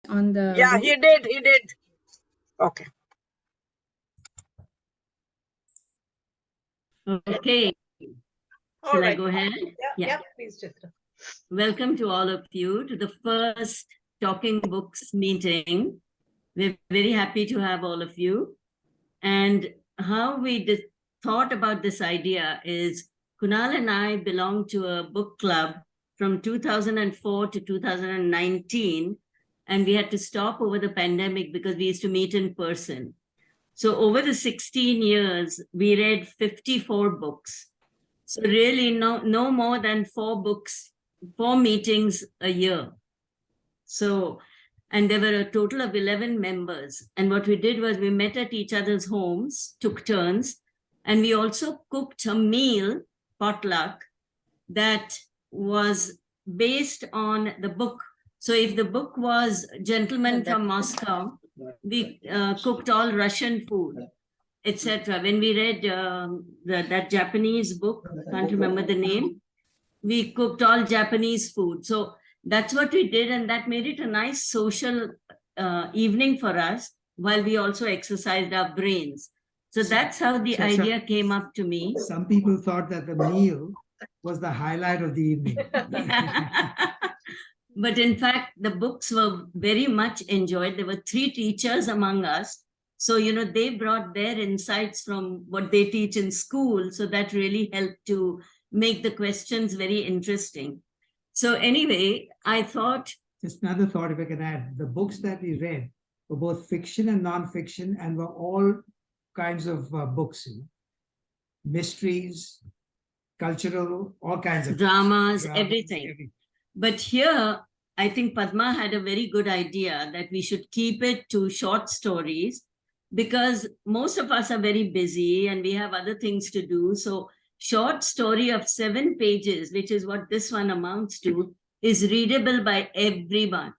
on the Yeah, room? he did. Okay. Okay. All Shall I right. go ahead? Yeah, please, Chitra. Welcome to all of you to the first Talking Books meeting. We're very happy to have all of you. And how we thought about this idea is Kunal and I belong to a book club from 2004 to 2019, and we had to stop over the pandemic because we used to meet in person. So over the 16 years, we read 54 books. So really no more than 4 meetings a year. So, and there were a total of 11 members. And what we did was we met at each other's homes, took turns, and we also cooked a meal, potluck, that was based on the book. So if the book was Gentleman from Moscow, we cooked all Russian food, etc. When we read that Japanese book, can't remember the name, we cooked all Japanese food. So that's what we did, and that made it a nice social evening for us while we also exercised our brains. So that's how the idea came up to me. Some people thought that the meal was the highlight of the evening. But in fact, the books were very much enjoyed. There were 3 teachers among us. So, they brought their insights from what they teach in school. So that really helped to make the questions very interesting. So anyway, I thought... Just another thought, if I can add, the books that we read were both fiction and non-fiction and were all kinds of books, mysteries, cultural, all kinds of dramas, everything. But here, I think Padma had a very good idea that we should keep it to short stories because most of us are very busy and we have other things to do. So short story of 7 pages, which is what this one amounts to, is readable by everyone,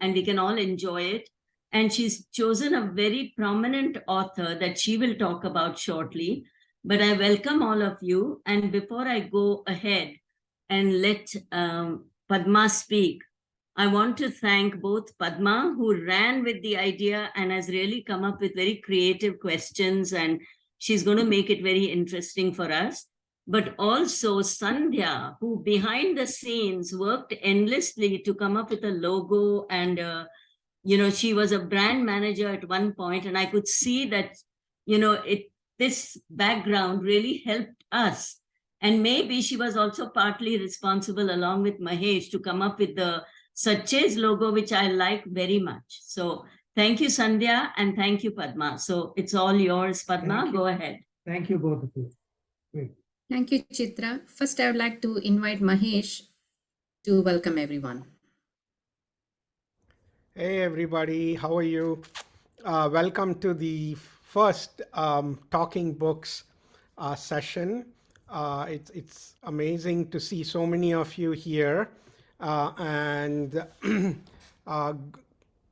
and we can all enjoy it. And she's chosen a very prominent author that she will talk about shortly. But I welcome all of you. And before I go ahead and let Padma speak, I want to thank both Padma, who ran with the idea and has really come up with very creative questions, and she's going to make it very interesting for us. But also Sandhya, who behind the scenes worked endlessly to come up with a logo. And, she was a brand manager at one point, and I could see that, this background really helped us. And maybe she was also partly responsible, along with Mahesh, to come up with the Satche's logo, which I like very much. So thank you, Sandhya, and thank you, Padma. So it's all yours, Padma. Go ahead. Thank you, both of you. Great. Thank you, Chitra. First, I would like to invite Mahesh to welcome everyone. Hey everybody, how are you? Welcome to the first Talking Books session. It's amazing to see so many of you here. And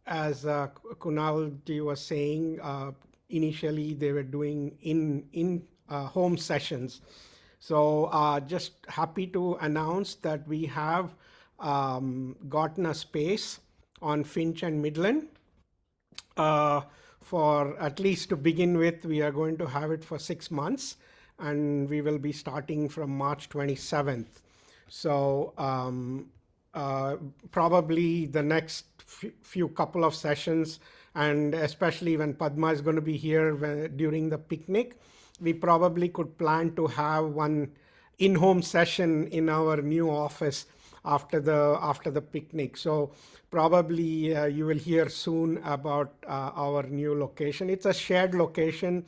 as Kunal ji was saying, initially they were doing in home sessions. So just happy to announce that we have gotten a space on Finch and Midland. For at least to begin with, we are going to have it for 6 months, and we will be starting from March 27th. So probably the next few couple of sessions, and especially when Padma is going to be here during the picnic, we probably could plan to have one in-home session in our new office after the picnic. So probably you will hear soon about our new location. It's a shared location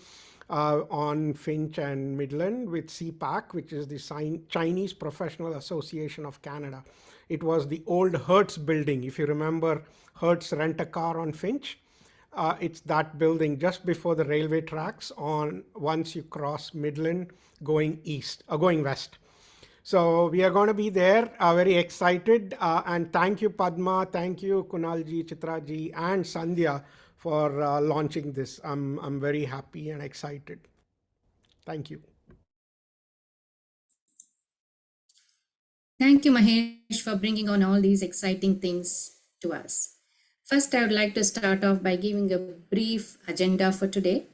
on Finch and Midland with CPAC, which is the Chinese Professional Association of Canada. It was the old Hertz building. If you remember Hertz Rent-A-Car on Finch, it's that building just before the railway tracks once you cross Midland going west. So we are going to be there, very excited. And thank you, Padma. Thank you, Kunalji, Chitraji, and Sandhya for launching this. I'm very happy and excited. Thank you. Thank you, Mahesh, for bringing on all these exciting things to us. First, I would like to start off by giving a brief agenda for today.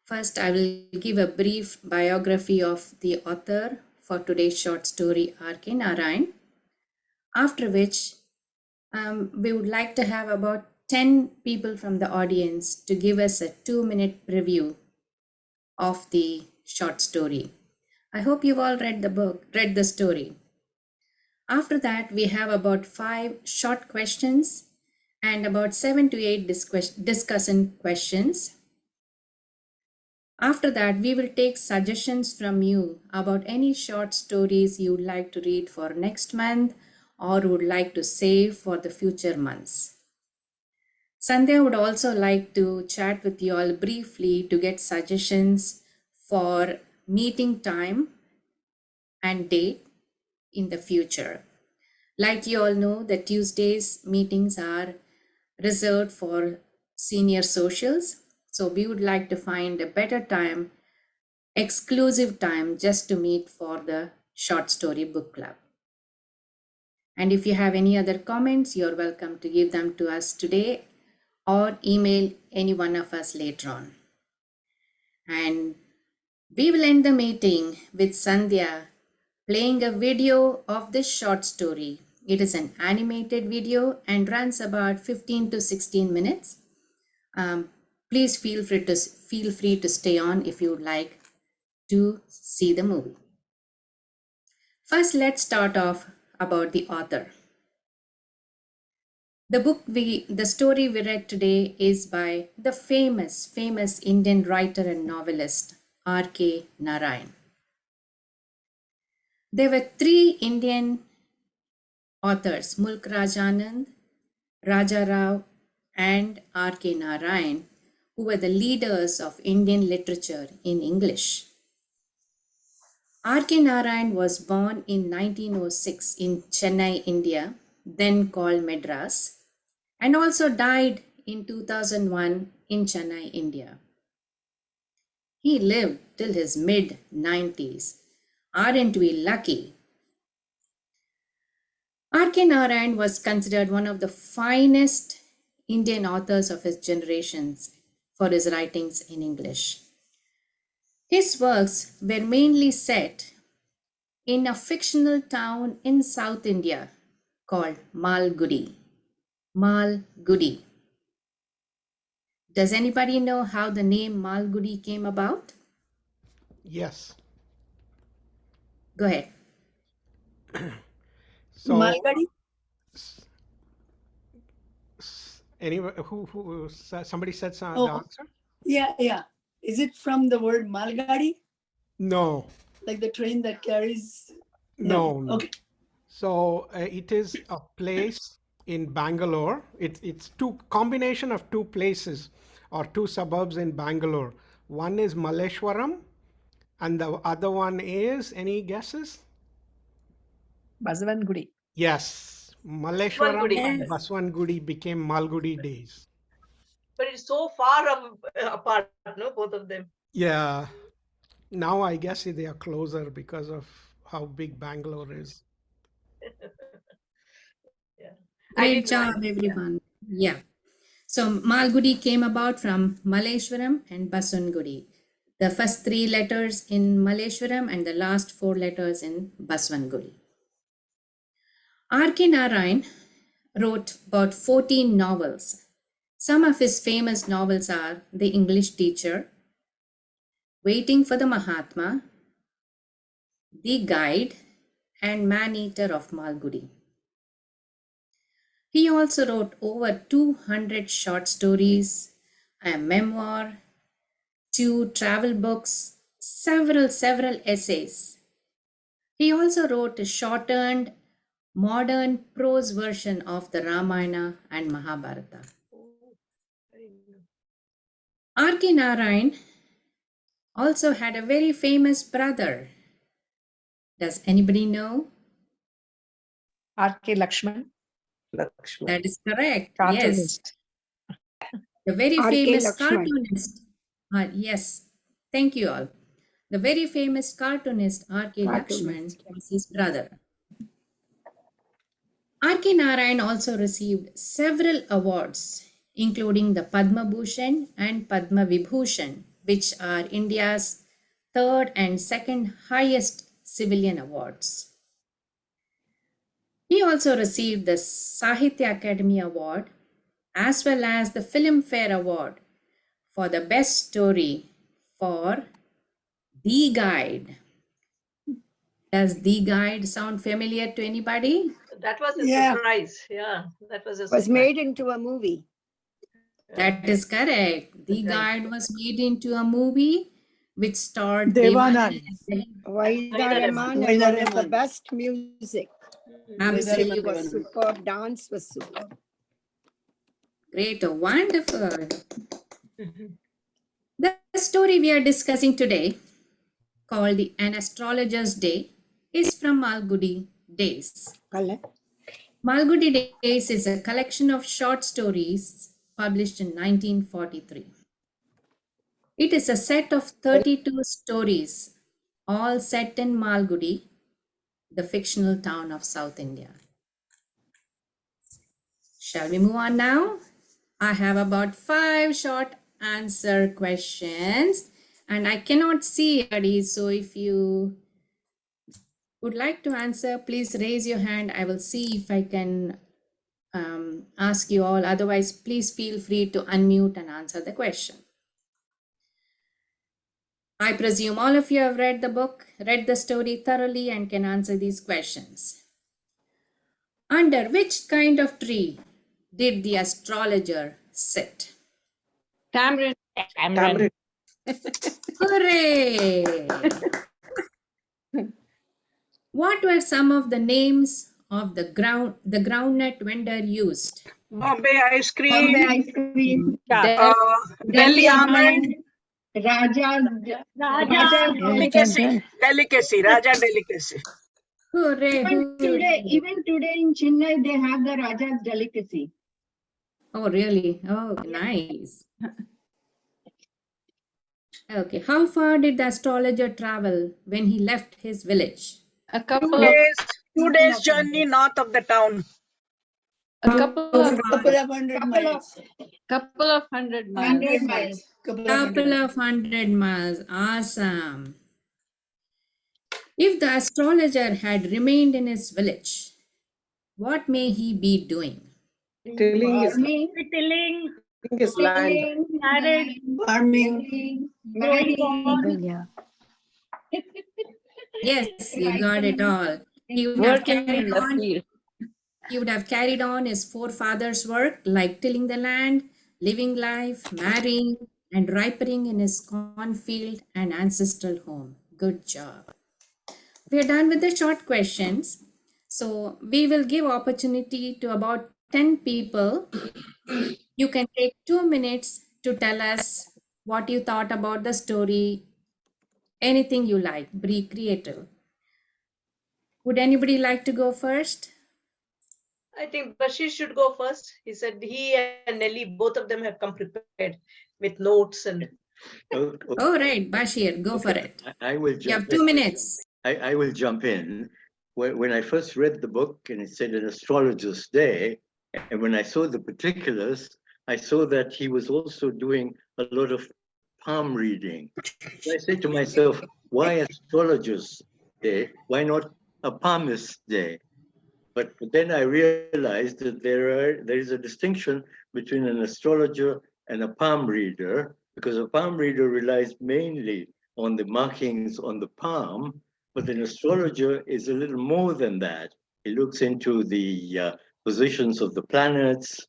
First, I will give a brief biography of the author for today's short story, R.K. Narayan. After which, we would like to have about 10 people from the audience to give us a 2-minute preview of the short story. I hope you've all read the story. After that, we have about 5 short questions and about 7 to 8 discussion questions. After that, we will take suggestions from you about any short stories you would like to read for next month or would like to save for the future months. Sandhya would also like to chat with you all briefly to get suggestions for meeting time and date in the future. Like you all know, the Tuesdays meetings are reserved for senior socials. So we would like to find a better time, exclusive time, just to meet for the short story book club. And if you have any other comments, you're welcome to give them to us today or email any one of us later on. And we will end the meeting with Sandhya playing a video of this short story. It is an animated video and runs about 15 to 16 minutes. Please feel free to stay on if you would like to see the movie. First, let's start off about the author. The story we read today is by the famous Indian writer and novelist R.K. Narayan. There were 3 Indian authors, Mulk Raj Anand, Raja Rao, and R.K. Narayan, who were the leaders of Indian literature in English. R.K. Narayan was born in 1906 in Chennai, India, then called Madras, and also died in 2001 in Chennai, India. He lived till his mid-90s. Aren't we lucky? R.K. Narayan was considered one of the finest Indian authors of his generations for his writings in English. His works were mainly set in a fictional town in South India called Malgudi. Malgudi. Does anybody know how the name Malgudi came about? Yes. Go ahead. So Malgudi? anyway, somebody said the Oh. answer? Yeah. Is it from the word Malgadi? No. Like the train that carries? No. Okay. So it is a place in Bangalore. It's combination of 2 places or 2 suburbs in Bangalore. One is Malleshwaram and the other one is, any guesses? Basavangudi. Yes. Malleshwaram Basavangudi. and Baswangudi became Malgudi days. But it's so far apart, no, both of them. Yeah. Now I guess they are closer because of how big Bangalore is. Yeah. Great job, everyone. Yeah. So Malgudi came about from Malleshwaram and Baswangudi. The first 3 letters in Malleshwaram and the last 4 letters in Baswangudi. R.K. Narayan wrote about 14 novels. Some of his famous novels are The English Teacher, Waiting for the Mahatma, The Guide, and Man-Eater of Malgudi. He also wrote over 200 short stories, a memoir, 2 travel books, several essays. He also wrote a shortened modern prose version of the Ramayana and Mahabharata. R.K. Narayan also had a very famous brother. Does anybody know? R.K. Lakshman. That is correct. Yes. Cartoonist. The very R.K. famous Lakshman. cartoonist. Yes. Thank you all. The very famous cartoonist R.K. Lakshman Cartoonist. was his brother. R.K. Narayan also received several awards, including the Padma Bhushan and Padma Vibhushan, which are India's third and second highest civilian awards. He also received the Sahitya Academy Award as well as the Filmfare Award for the best story for The Guide. Does The Guide sound familiar to anybody? That was a Yeah. surprise. Yeah, that was a Was surprise. made into a movie. That is correct. The Right. Guide was made into a movie which starred Devanand. Vaida Rahman Vaida and one of the Rahman. best music. Absolutely Music was superb. Dance was superb. great, wonderful. Mhm. The story we are discussing today, called An Astrologer's Day, is from Malgudi Days. Correct. Malgudi Days is a collection of short stories published in 1943. It is a set of 32 stories, all set in Malgudi, the fictional town of South India. Shall we move on now? I have about 5 short answer questions and I cannot see anybody, so if you would like to answer, please raise your hand. I will see if I can ask you all. Otherwise, please feel free to unmute and answer the question. I presume all of you have read the book, read the story thoroughly, and can answer these questions. Under which kind of tree did the astrologer sit? Tamarind. Tamarind. Hooray! What were some of the names of the groundnut vendor used? Bombay ice cream. ice cream. Delhi almond. Raja. Delicacy. Delicacy. Raja delicacy. Hooray! Even today in Chennai, they have the Raja's delicacy. Oh, really? Oh, nice. Okay, how far did the astrologer travel when he left his village? A 2 couple of days. 2 days journey north of the town. a couple of Couple of hundred miles. couple of hundred miles. 100 miles. Couple of 100 miles. Awesome. If the astrologer had remained in his village, what may he be doing? Tilling is, Farming, tilling is land. marriage, Farming. marrying, Yeah. Yes, you got it all. He would have working carried in the on. field. He would have carried on his forefathers' work like tilling the land, living life, marrying, and ripening in his cornfield and ancestral home. Good job. We are done with the short questions. So we will give opportunity to about 10 people. You can take 2 minutes to tell us what you thought about the story, anything you like, be creative. Would anybody like to go first? I think Bashir should go first. He said he and Nelly, both of them have come prepared with notes and All right, Bashir, go for it. I will You have jump 2 in. minutes. I will jump in. When I first read the book and it said an astrologer's day, and when I saw the particulars, I saw that he was also doing a lot of palm reading. So I said to myself, why astrologer's day? Why not a palmist's day? But then I realized that there is a distinction between an astrologer and a palm reader, because a palm reader relies mainly on the markings on the palm, but an astrologer is a little more than that. He looks into the positions of the planets.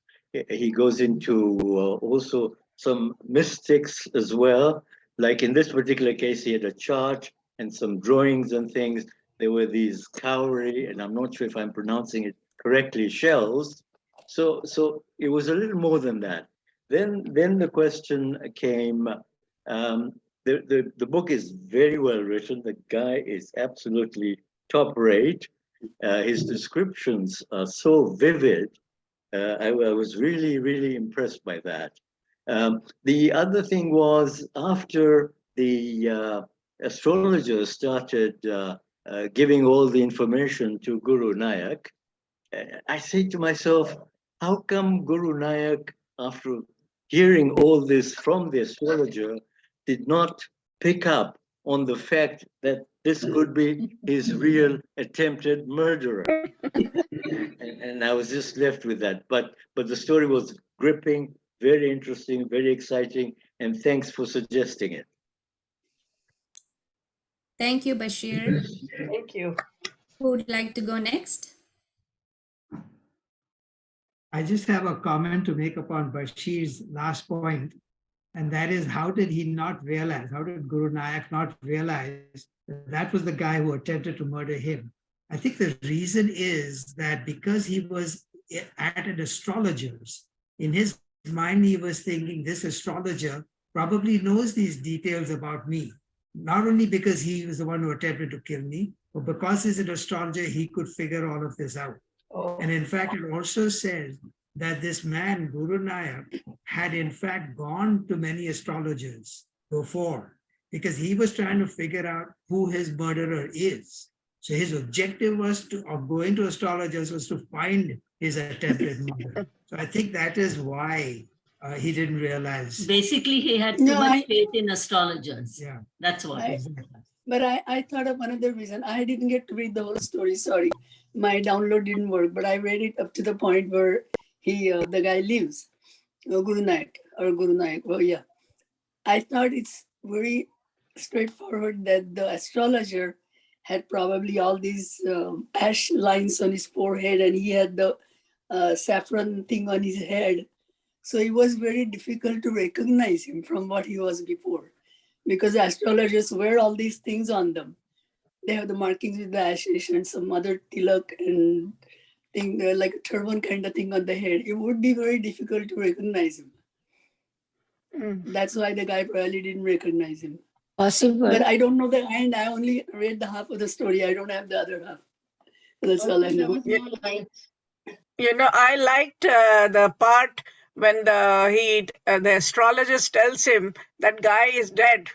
He goes into also some mystics as well. Like in this particular case, he had a chart and some drawings and things. There were these cowrie, and I'm not sure if I'm pronouncing it correctly, shells. So it was a little more than that. Then the question came, the book is very well written. The guy is absolutely top rate. His descriptions are so vivid. I was really, really impressed by that. The other thing was after the astrologers started giving all the information to Guru Nayak, I say to myself, how come Guru Nanak, after hearing all this from the astrologer, did not pick up on the fact that this could be his real attempted murderer? And I was just left with that. But the story was gripping, very interesting, very exciting, and thanks for suggesting it. Thank you, Bashir. Thank you. Who would like to go next? I just have a comment to make upon Bashir's last point, and that is, how did he not realize, how did Guru Nanak not realize that that was the guy who attempted to murder him? I think the reason is that because he was at an astrologer's, in his mind he was thinking, this astrologer probably knows these details about me, not only because he was the one who attempted to kill me, but because he's an astrologer, he could figure all of this out. Oh, And in fact, it also says that this man, Guru Nanak, had in fact gone to many astrologers before, because he was trying to figure out who his murderer is. So his objective of going to astrologers was to find his attempted murder. So I think that is why he didn't realize. Basically, he had too No, much faith in astrologers. Yeah. That's what. But I thought of another reason. I didn't get to read the whole story, sorry. My download didn't work, but I read it up to the point where the guy leaves, Guru Nanak. Well, yeah. I thought it's very straightforward that the astrologer had probably all these ash lines on his forehead, and he had the saffron thing on his head. So it was very difficult to recognize him from what he was before, because astrologers wear all these things on them. They have the markings with the ashes and some other tilak and thing, like a turban kind of thing on the head. It would be very difficult to recognize him. That's why the guy probably didn't recognize him. Possible. But I don't know the end. I only read the half of the story. I don't have the other half. That's all I know. You know, I liked the part when the astrologist tells him that guy is dead.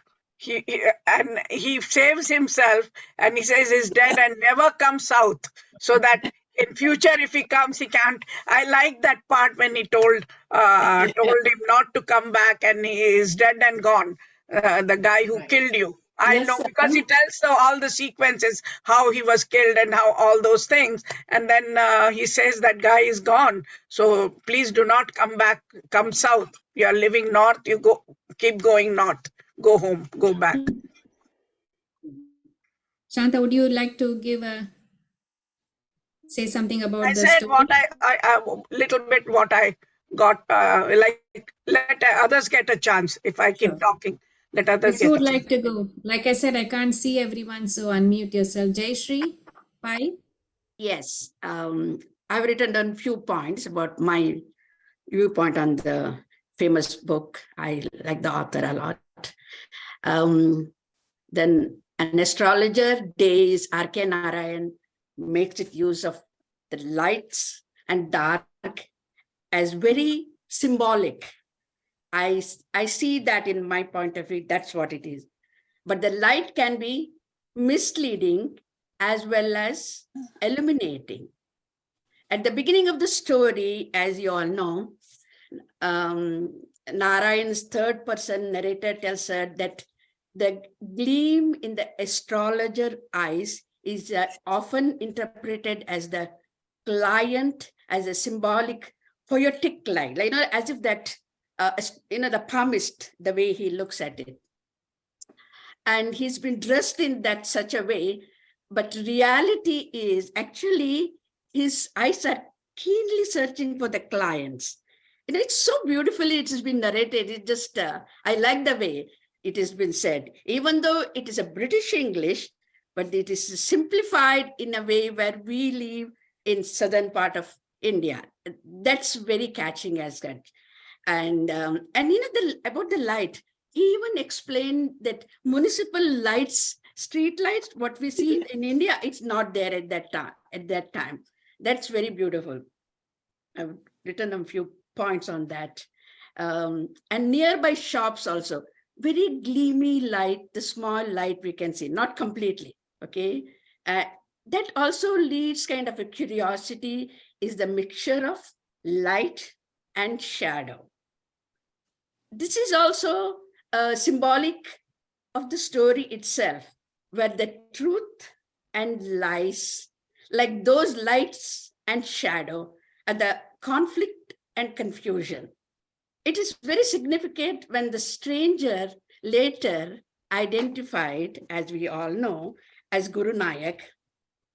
And he saves himself, and he says he's dead and never comes south, so that in future if he comes he can't. I like that part when he told him not to come back, and he is dead and gone, the guy who killed you. I Yes, know, because he tells all the sequences, how he was killed and how all those things, and then he says that guy is gone, so please do not come back, come south. You are living north, you go, keep going north, go home, go back. Shanta, would you like to say something about I the said story? what I little bit what I got, like, let others get a chance. If I keep Sure. talking, let others Who get would a like to go? Like I said, I can't see everyone, so unmute yourself. Jayashree, Pai? Yes, I've written down few points about my viewpoint on the famous book. I like the author a lot. Then an astrologer, days, R.K. Narayan makes it use of the lights and dark as very symbolic. I see that in my point of view, that's what it is. But the light can be misleading as well as illuminating. At the beginning of the story, as you all know, Narayan's third person narrator tells her that the gleam in the astrologer eyes is often interpreted as the client, as a symbolic poetic light, like, as if that, the palmist, the way he looks at it. And he's been dressed in that such a way, but reality is actually his eyes are keenly searching for the clients. It's so beautifully it has been narrated. It just, I like the way it has been said, even though it is a British English, but it is simplified in a way where we live in southern part of India. That's very catching as that. And about the light, he even explained that municipal lights, street lights, what we see in India, it's not there at that time. That's very beautiful. I've written a few points on that. And nearby shops also, very gleamy light, the small light we can see, not completely, okay? That also leads kind of a curiosity is the mixture of light and shadow. This is also symbolic of the story itself, where the truth and lies, like those lights and shadow, are the conflict and confusion. It is very significant when the stranger later identified, as we all know, as Guru Nanak.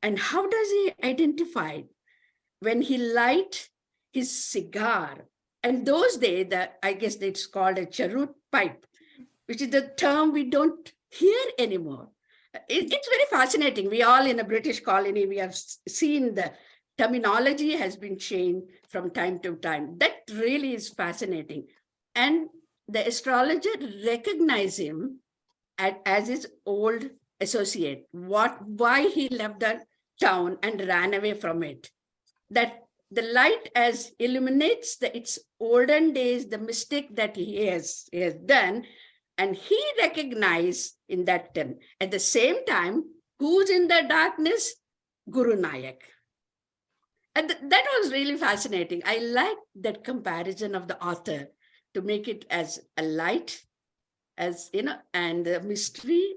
And how does he identify? When he light his cigar, and those days, I guess it's called a charut pipe, which is the term we don't hear anymore. It's very fascinating. We all in a British colony, we have seen the terminology has been changed from time to time. That really is fascinating. And the astrologer recognized him as his old associate, why he left the town and ran away from it. That the light as illuminates its olden days, the mistake that he has done, and he recognized in that term. At the same time, who's in the darkness? Guru Nanak. And that was really fascinating. I like that comparison of the author to make it as a light, as you know, and the mystery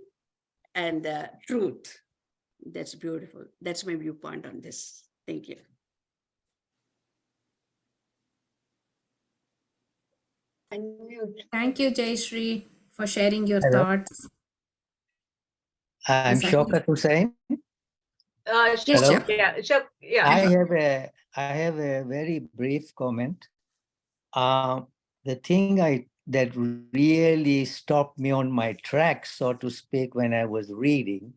and the truth. That's beautiful. That's my viewpoint on this. Thank you. Thank you, Jayashree, for sharing your Hello. thoughts. I'm Yes, I Shaukat Hussain. Yes, Hello. sure. Yeah. I have a very brief comment. The thing that really stopped me on my tracks, so to speak, when I was reading,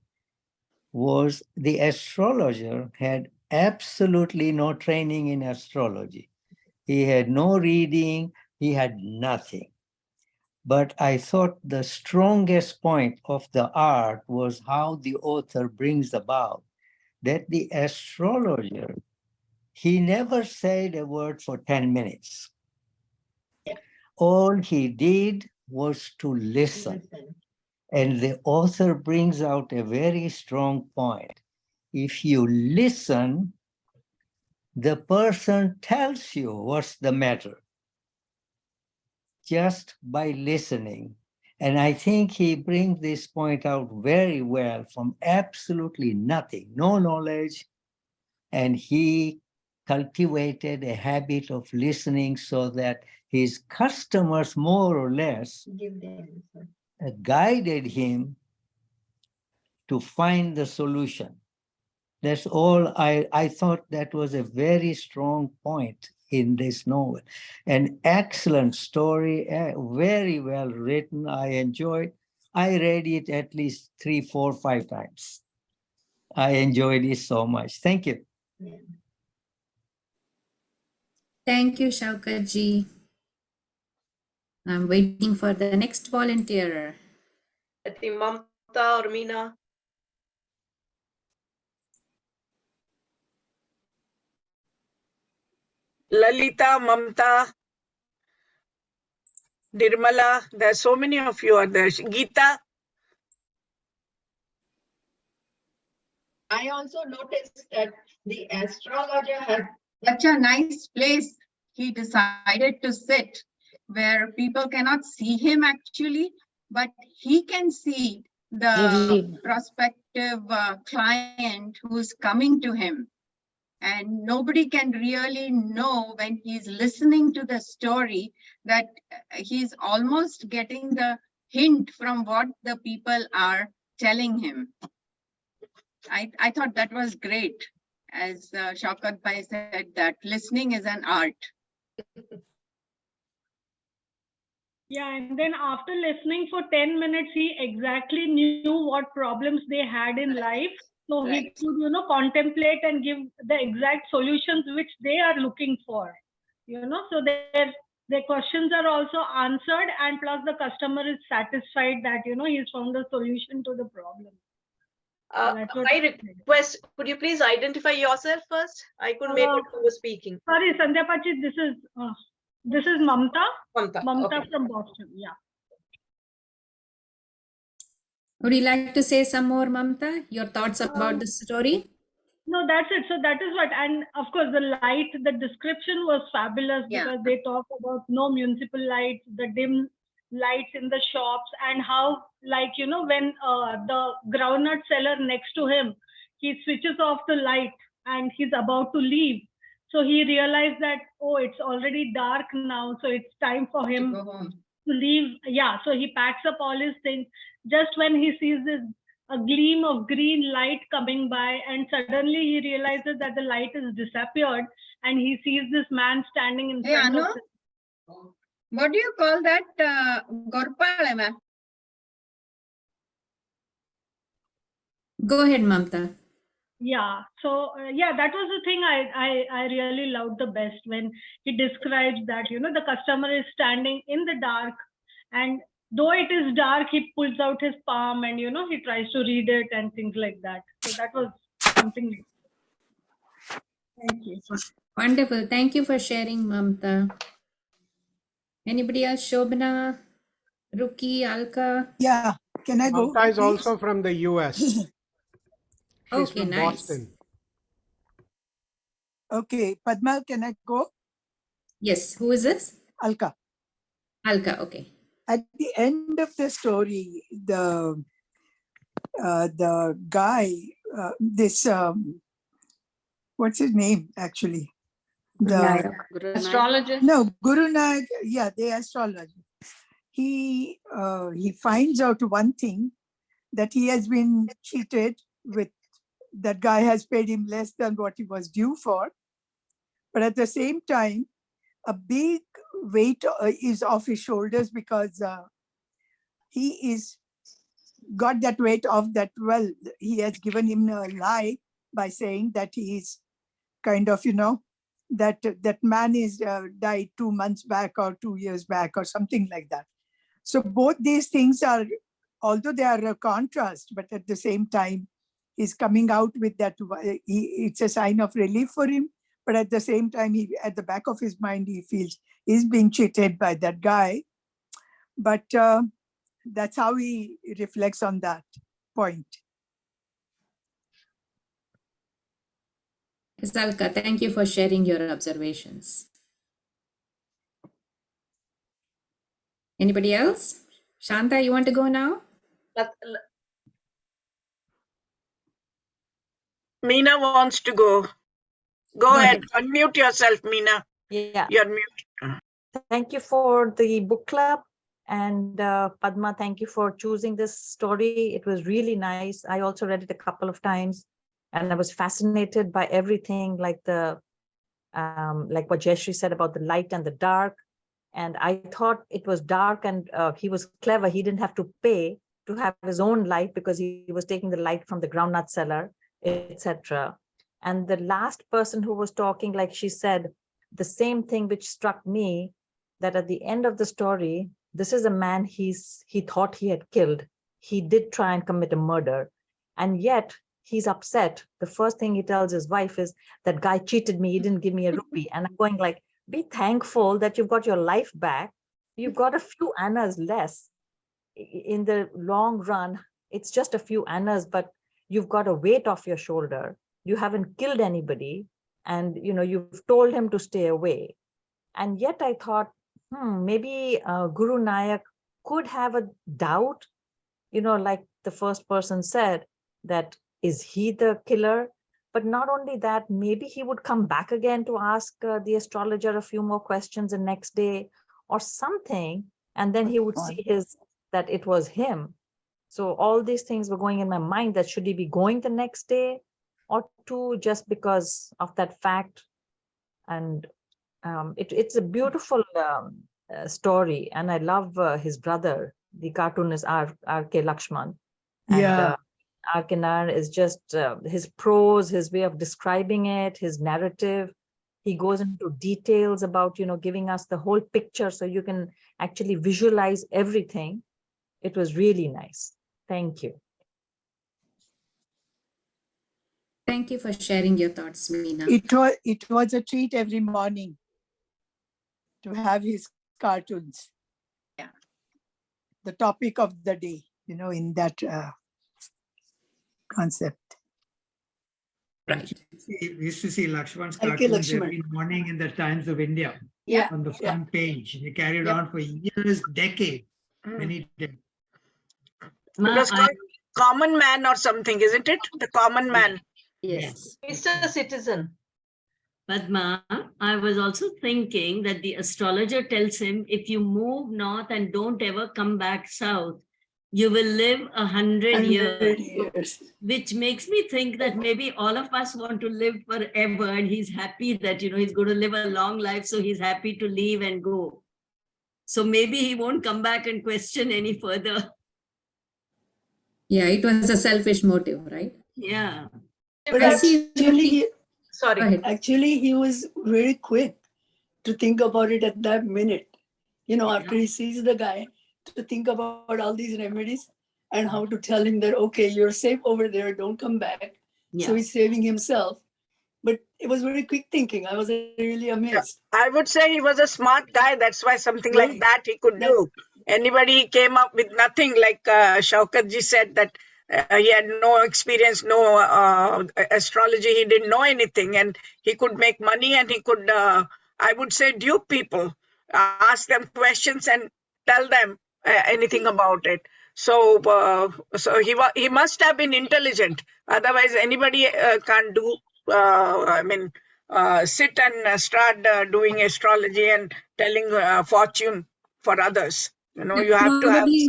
was the astrologer had absolutely no training in astrology. He had no reading, he had nothing. But I thought the strongest point of the art was how the author brings about that the astrologer, he never said a word for 10 minutes. All he did was to listen. And the author brings out a very strong point. If you listen, the person tells you what's the matter just by listening. And I think he brings this point out very well from absolutely nothing, no knowledge. And he cultivated a habit of listening so that his customers, more or less, guided him to find the solution. That's all. I thought that was a very strong point in this novel. An excellent story, very well written. I enjoyed. I read it at least 3, 4, 5 times. I enjoyed it so much. Thank you. Thank you, Shaukat ji. I'm waiting for the next volunteer. I think Mamta or Meena. Lalita, Mamta, Nirmala, there are so many of you are there. Geeta. I also noticed that the astrologer had such a nice place he decided to sit, where people cannot see him actually, but he can see the prospective client who's coming to him. And nobody can really know when he's listening to the story that he's almost getting the hint from what the people are telling him. I thought that was great. As Shaukat Bhai said, that listening is an art. Yeah, and then after listening for 10 minutes, he exactly knew what problems they had in life. So he could, contemplate and give the exact solutions which they are looking for. So their questions are also answered, and plus the customer is satisfied that, he's found a solution to the problem. My request, could you please identify yourself first? I couldn't make out who was speaking. Sorry, Sandhya Pachi, this is Mamta. Mamta okay. from Boston, yeah. Would you like to say some more, Mamta? Your thoughts about the story? No, that's it. So that is what, and of course, the light, the description was fabulous Yeah. because they talk about no municipal lights, the dim lights in the shops, and how, like, you know, when the groundnut seller next to him, he switches off the light and he's about to leave. So he realized that, oh, it's already dark now. So it's time for him Go home. to leave. Yeah. So he packs up all his things just when he sees this a gleam of green light coming by, and suddenly he realizes that the light has disappeared, and he sees this man standing in Hey, front of Anu, him. what do you call that? Gorpale, ma'am. Go ahead, Mamta. Yeah. So yeah, that was the thing I really loved the best, when he describes that, you know, the customer is standing in the dark, and though it is dark, he pulls out his palm and, you know, he tries to read it and things like that. So that was something. Thank you. Wonderful. Thank you for sharing, Mamta. Anybody else? Shobana, Ruki, Alka? Yeah, can I go? Mamta is please? also from the US. She's Okay, from nice. Boston. Okay, Padma, can I go? Yes. Who is this? Alka. Alka. Okay. At the end of the story, the guy, what's his name actually? Astrologer. No, Guru Nanak, yeah, the astrologer. He finds out one thing, that he has been cheated with, that guy has paid him less than what he was due for. But at the same time, a big weight is off his shoulders because he is got that weight off, that, well, he has given him a lie by saying that he is kind of, you know, that man is died 2 months back or 2 years back or something like that. So both these things are, although they are a contrast, but at the same time, he's coming out with that. It's a sign of relief for him, but at the same time, at the back of his mind, he feels he's being cheated by that guy. But that's how he reflects on that point. Yes, Alka, thank you for sharing your observations. Anybody else? Shanta, you want to go now? Meena wants to go. Go ahead. Unmute yourself, Meena. Yeah. You're mute. Thank you for the book club. And Padma, thank you for choosing this story. It was really nice. I also read it a couple of times, and I was fascinated by everything, like the like what Jayashree said about the light and the dark. And I thought it was dark, and he was clever. He didn't have to pay to have his own light because he was taking the light from the groundnut seller, etc. And the last person who was talking, like she said, the same thing which struck me, that at the end of the story, this is a man he thought he had killed. He did try and commit a murder, and yet he's upset. The first thing he tells his wife is, that guy cheated me. He didn't give me a rupee. And I'm going like, be thankful that you've got your life back. You've got a few annas less. In the long run, it's just a few annas, but you've got a weight off your shoulder. You haven't killed anybody, and you've told him to stay away. And yet I thought, maybe Guru Nanak could have a doubt, like the first person said, that is he the killer? But not only that, maybe he would come back again to ask the astrologer a few more questions the next day or something, and then he would see that it was him. So all these things were going in my mind, that should he be going the next day or two, just because of that fact. And it's a beautiful story, and I love his brother. The cartoonist R.K. Lakshman. Yeah. And R.K. is just his prose, his way of describing it, his narrative. He goes into details about, giving us the whole picture so you can actually visualize everything. It was really nice. Thank you. Thank you for sharing your thoughts, Meena. It was a treat every morning to have his cartoons. Yeah. The topic of the day, in that concept. Right. We used to see Lakshman's L.K. cartoons Lakshman. every morning in the Times of India Yeah. on the Yeah. front page. They carried Yep. on for years, decades, Mm. many decades. It was called Common Man or something, isn't it? The Common Man. Yes. Mr. Citizen. Padma, I was also thinking that the astrologer tells him, if you move north and don't ever come back south, you will live 100 years. Which makes me think that maybe all of us want to live forever, and he's happy that, he's going to live a long life, so he's happy to leave and go. So maybe he won't come back and question any further. Yeah, it was a selfish motive, right? Yeah. But I see actually, he, Sorry. Go ahead. actually, he was very quick to think about it at that minute. After he sees the guy, to think about all these remedies and how to tell him that, okay, you're safe over there, don't come back. Yeah. So he's saving himself. But it was very quick thinking. I was really amazed. I would say he was a smart guy. That's why something like Right. that he could do. Anybody came up with nothing, like Shaukat ji said that he had no experience, no astrology. He didn't know anything, and he could make money, and he could, I would say, dupe people, ask them questions and tell them anything about it. So, he must have been intelligent. Otherwise, anybody can't do. Sit and start doing astrology and telling fortune for others. You have to have somebody.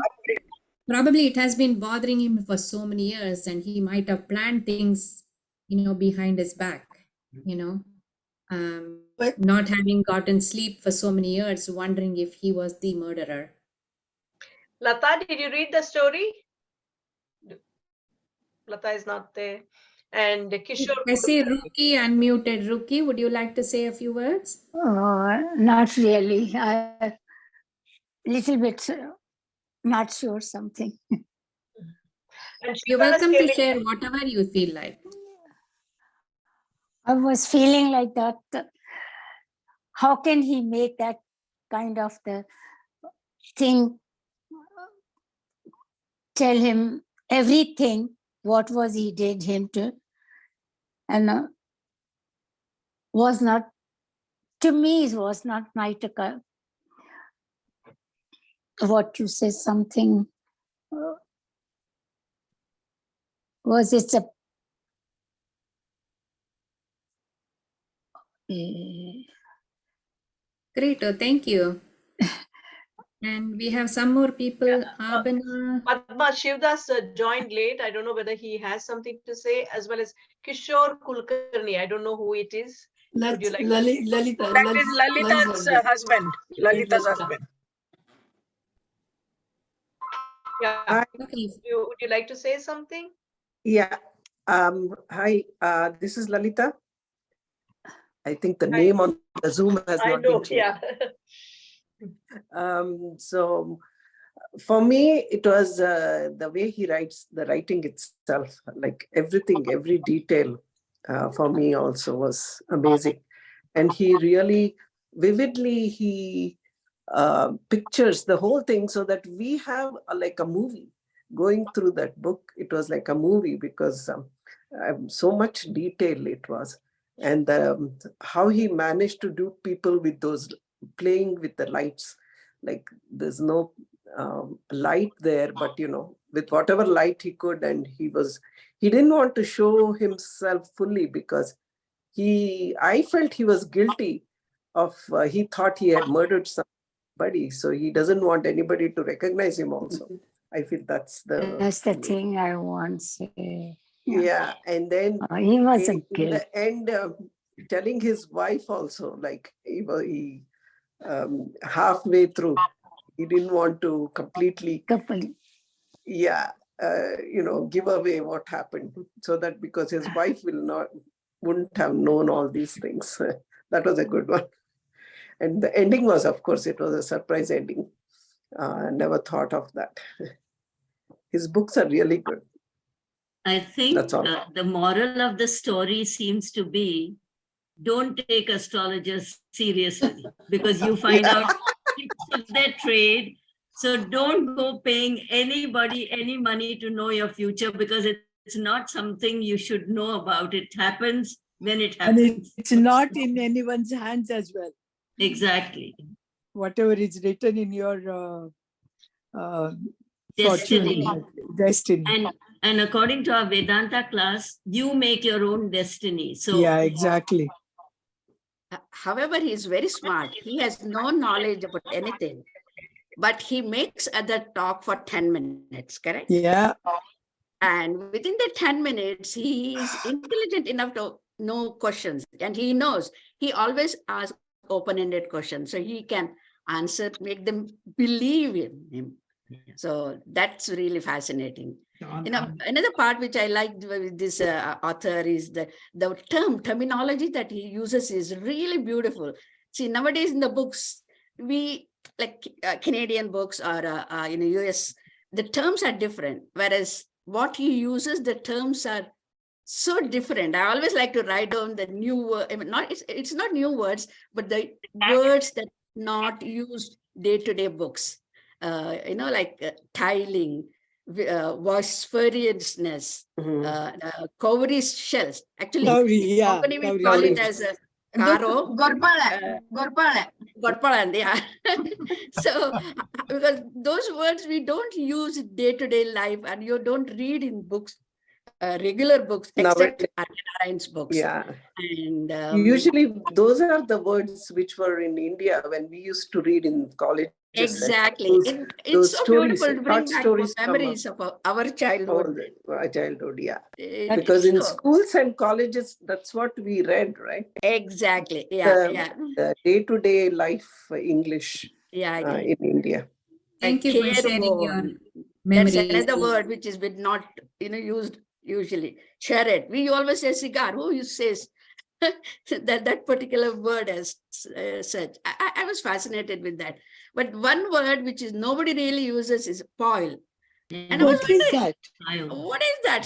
Probably it has been bothering him for so many years, and he might have planned things, behind his back, not having gotten sleep for so many years, wondering if he was the murderer. Lata, did you read the story? Lata is not there. And Kishore. I say Rookie, unmuted. Rookie, would you like to say a few words? Not really. I little bit not sure something. And You're welcome to share whatever you feel like. I was feeling like that. How can he make that kind of the thing? Tell him everything. What was he did him to? And was not, to me, it was not my what you say, something, was it a, Great, thank you. And we have some more people. Abhina. Padma Shivdas joined late. I don't know whether he has something to say, as well as Kishore Kulkarni. I don't know who it is. Would you like Lalita. That is Lalita's husband. Lalita's husband. Yeah. Would you like to say something? Yeah. Hi, this is Lalita. I think the name on the Zoom has not been changed. Yeah. So for me, it was the way he writes, the writing itself, like everything, every detail for me also was amazing. And he really vividly, he pictures the whole thing so that we have like a movie going through that book. It was like a movie because so much detail it was. And how he managed to do people with those playing with the lights, like there's no light there, but with whatever light he could, and he didn't want to show himself fully because I felt he was guilty of, he thought he had murdered somebody, so he doesn't want anybody to recognize him also. I feel that's the thing I want to say. Yeah, and then he was in the end, telling his wife also, like he halfway through, he didn't want to completely, give away what happened, so that because his wife wouldn't have known all these things. That was a good one. And the ending was, of course, it was a surprise ending. Never thought of that. His books are really good. I think the moral of the story seems to be, don't take astrologers seriously because you find out of their trade. So don't go paying anybody any money to know your future because it's it's not something you should know about. It happens when it And happens. it's not in anyone's hands as well. Exactly. Whatever is written in your Destiny. fortune, destiny. And according to our Vedanta class, you make your own destiny. So Yeah, exactly. However, he is very smart. He has no knowledge about anything, but he makes other talk for 10 minutes, correct? Yeah. And within the 10 minutes, he is intelligent enough to know questions, and he knows. He always asks open-ended questions, so he can answer, make them believe in him. So that's really fascinating. Another part which I liked with this author is the terminology that he uses is really beautiful. See, nowadays in the books, we like Canadian books or in the US, the terms are different. Whereas what he uses, the terms are so different. I always like to write down the new word. I mean, it's not new words, but the words that not used day-to-day books. Like tiling, vociferousness, cowrie shells. Actually, company we call it as a caro. Gorpalan, yeah. So, because those words we don't use in day-to-day life, and you don't read in books, regular books, except Narayan's books. Yeah. And usually those are the words which were in India when we used to read in college. Exactly. It's those so stories, beautiful to bring short back stories memories of our childhood. Our childhood, yeah. It Because is in so. schools and colleges, that's what we read, right? Exactly. Yeah. The day-to-day life English Yeah. in India. Thank you for sharing your That's memories. another word which is not used usually. Charet. We always say cigar. Who says that particular word as such? I was fascinated with that. But one word which is nobody really uses is poil. And I was What is that? What is that?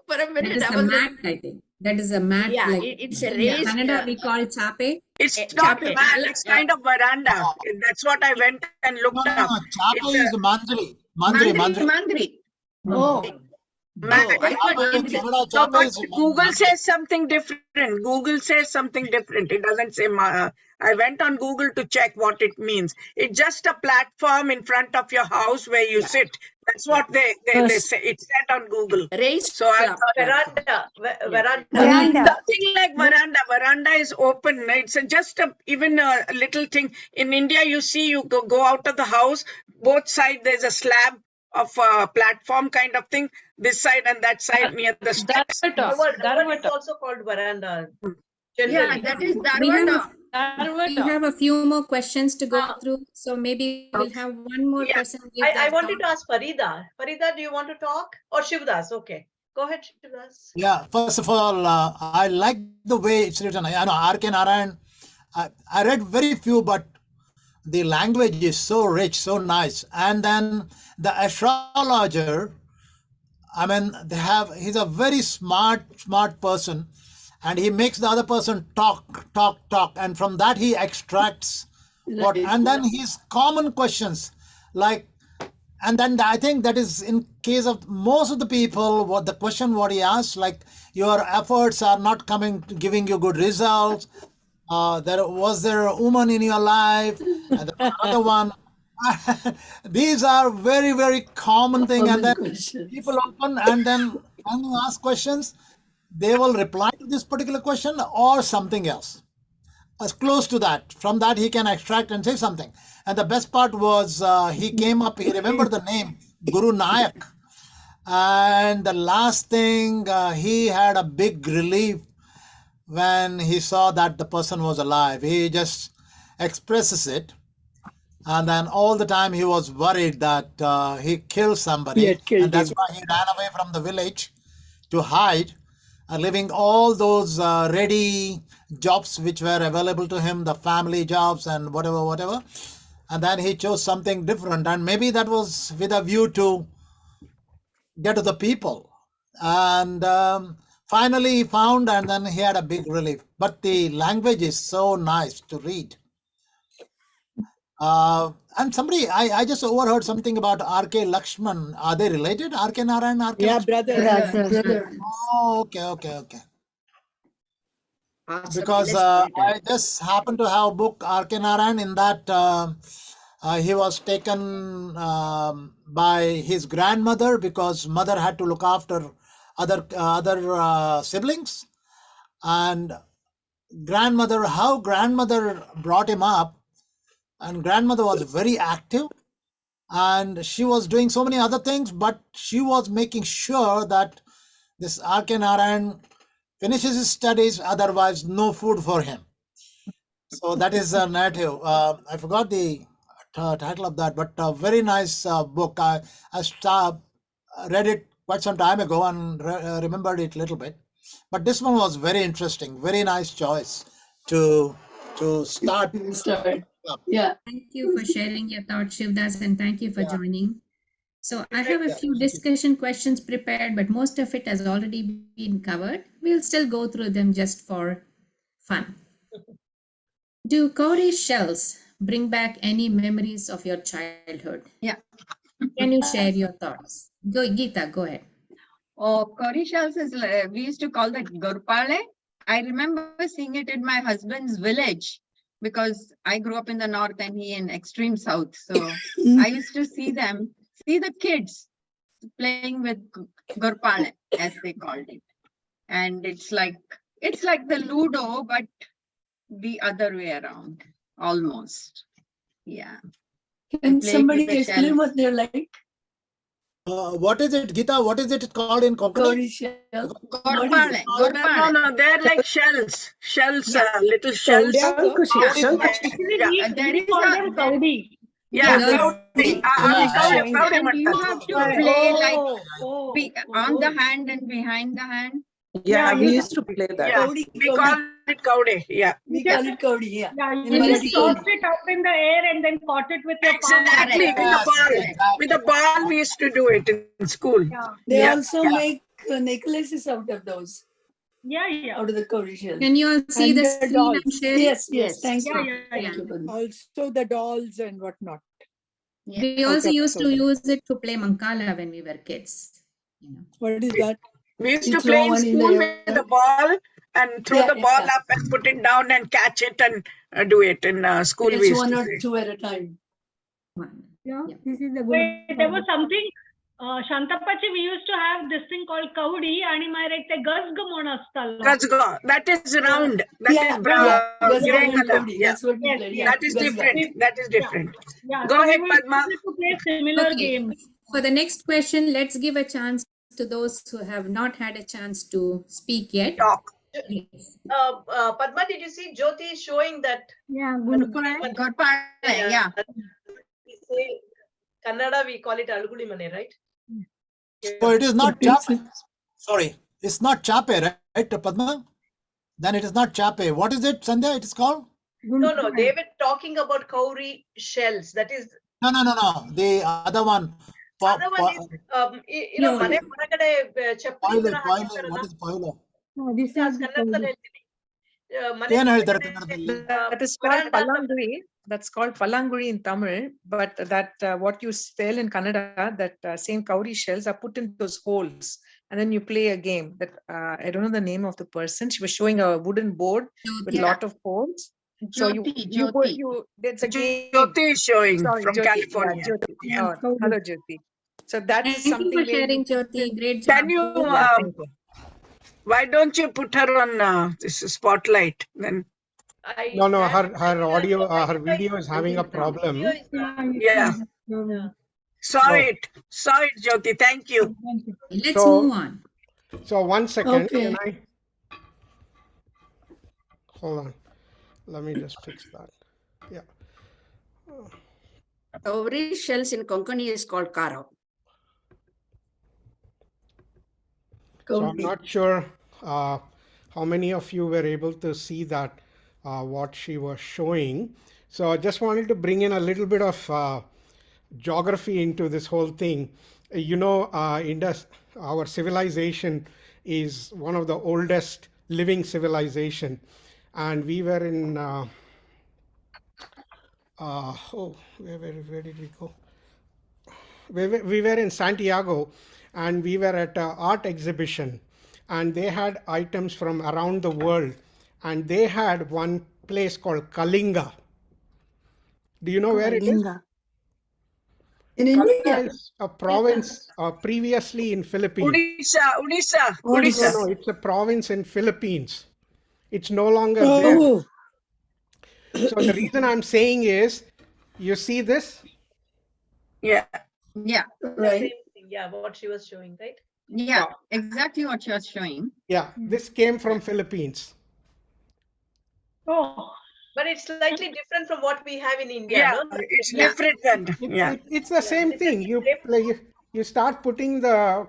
For a That minute, is I a was mat, I think. That is a mat. Yeah, like it's a in raised. Canada, we call it chape. It's chape. not mat, it's kind of veranda. That's what I went and looked up. Chape is mandri. Oh. But Google says something different. Google says something different. It doesn't say. I went on Google to check what it means. It's just a platform in front of your house where you sit. That's what they say. It's said on Google. Raised. So I Veranda. Nothing like veranda. Veranda is open. It's just even a little thing. In India, you see, you go out of the house. Both sides there's a slab of a platform kind of thing. This side and that side near the steps. Darvata is also called veranda. Yeah, that is We Darvata. have a few more questions to go through, so maybe we'll have one more person. give I their wanted to ask Farida. Farida, do you want to talk? Or Shivdas? Okay. Go ahead, Shivdas. Yeah, first of all, I like the way it's written. I know R.K. Narayan, I read very few, but the language is so rich, so nice. And then the astrologer, I mean, he's a very smart person, and he makes the other person talk. And from that he extracts and then his common questions, like, and then I think that is in case of most of the people, what he asks, like, your efforts are not giving you good results. Was there a woman in your life? And the other one. These are very, very common thing. And then people open, and then when you ask questions, they will reply to this particular question or something else. As close to that. From that, he can extract and say something. And the best part was he remembered the name, Guru Nayak. And the last thing, he had a big relief when he saw that the person was alive. He just expresses it. And then all the time he was worried that he killed somebody. And that's why he ran away from the village to hide, leaving all those ready jobs which were available to him, the family jobs and whatever. And then he chose something different. And maybe that was with a view to get to the people. And finally he found, and then he had a big relief. But the language is so nice to read. And somebody, I just overheard something about R.K. Lakshman. Are they related? R.K. Narayan, R.K. Yeah, Lakshman? brother. Brother. Oh, okay. Awesome. Because I just happened to have a book, R.K. Narayan, in that he was taken by his grandmother because mother had to look after other siblings. And how grandmother brought him up, and grandmother was very active, and she was doing so many other things, but she was making sure that this R.K. Narayan finishes his studies, otherwise no food for him. So that is a narrative. I forgot the title of that, but a very nice book. I read it quite some time ago and remembered it a little bit. But this one was very interesting, very nice choice to start. Yeah. Thank you for sharing your thoughts, Shivdas, and thank you for joining. So I have a few discussion questions prepared, but most of it has already been covered. We'll still go through them just for fun. Do cowrie shells bring back any memories of your childhood? Yeah. Can you share your thoughts? Go, Geeta, go ahead. Oh, cowrie shells is, we used to call that gurpale. I remember seeing it in my husband's village because I grew up in the north and he in extreme south. So I used to see the kids playing with gurpale, as they called it. And it's like the Ludo, but the other way around, almost. Yeah. Can played somebody with the explain shells. what they're like? What is it, Geeta? What is it called in Konkani? Cowrie shell. Gurpale, No, gurpale. they're like shells, Yeah. little shells. Shankushi, Yeah. Shankushi. Yeah, there is call a them Kaudi. Yeah, Kaudi. and you have to play like Oh, on the hand and behind the hand. Yeah, we yeah. used to play that. Yeah, Kaudi, we call it Kaude. Yeah. We call it Kaudi, yeah. Yeah, In you Marathi, just tossed Kaudi. it up in the air and then caught it with your palm. Exactly, with the Yes, ball. exactly. With the ball, we used to do it in school. Yeah, They Yeah. also make necklaces out of those, yeah. out of the cowrie shell. Can you all see And the the screen dolls. I'm sharing? Yes. Thank Yeah, you. Thank you, Padma. Also the dolls and whatnot. Yeah. We Out also of used to cowrie. use it to play Mankala when we were kids. You know. What is that? We used You to throw play in one in school the with air. the ball and throw Yeah, the ball yeah. up and put it down and catch it and do it in school. We It's used one to or play. two at a time. Yeah, this is the Wait, good. there was something, Shantapachi, we used to have this thing called Kaudi आणि माहिती ते गजगमोण असतं. Gazga. That is round. That Yeah, is brown, Gazga grey and color. Kaudi. Yeah. That's what we Yes, played. yes. Yeah, That is Gazga. different. That is different. Yeah, Go so we ahead, were Padma. able to play similar Okay. games. For the next question, let's give a chance to those who have not had a chance to speak yet. Talk. Yes. Padma, did you see Jyoti showing that? Yeah, Gurpale. Gurpale, yeah. We say Kannada, we call it Alguli Mane, right? So it is not It's- chape. Sorry, it's not chape, right, Padma? Then it is not chape. What is it, Sandhya? It is called? No, they were talking about cowrie shells. That is, No. The other one. other one is, you know, mane ಹೊರಗಡೆ ಚಪ್ಪಲಿ ತರ ಹಾಕಿರ್ತಾರಲ್ಲ, What is poilo? No, this ನಾನು is the ಕನ್ನಡದಲ್ಲಿ Kaudi. ಹೇಳ್ತೀನಿ. ಮನೆ ಏನ್ ಹೇಳ್ತಾರೆ ಹೊರಗಡೆ, ಕನ್ನಡದಲ್ಲಿ? That is called veranda Palanguri. That's called Palanguri in Tamil. But that what you spell in Kannada, that same cowrie shells are put in those holes, and then you play a game. That I don't know the name of the person. She was showing a wooden board with a Yeah. lot of holes. So Jyoti. it's a game. Jyoti is showing Sorry, from Jyoti. California. Yeah, Jyoti. Yeah, Oh, Kaudi. hello, Jyoti. So that is Thank you something for where sharing, you put Jyoti. in- Great job. Can you, Yeah, thank you. why don't you put her on this spotlight then? No, her audio, her video is having a problem. Yeah. Saw it, Jyoti. Thank you. Let's So- move on. So 1 second, Okay. can I? Hold on. Let me just fix that. Yeah. Cowrie shells in Konkani is called Karo. So I'm not sure how many of you were able to see that, what she was showing. So I just wanted to bring in a little bit of geography into this whole thing. You know, our civilization is one of the oldest living civilization. And we were in Where did we go? We were in Santiago, and we were at an art exhibition, and they had items from around the world, and they had one place called Kalinga. Do you know where it is? Kalinga. In Kalinga India. is a province previously in Philippines. Odisha. No, it's a province in Philippines. It's no longer there. Oh, So the reason I'm saying is, you see this? Yeah. Yeah, right. Same thing, yeah, what she was showing, right? yeah, exactly what you're showing. Yeah, this came from Philippines. Oh, But it's slightly different from what we have in India, Yeah, no? it's Yeah. different then. Yeah. It's the same thing. You start putting the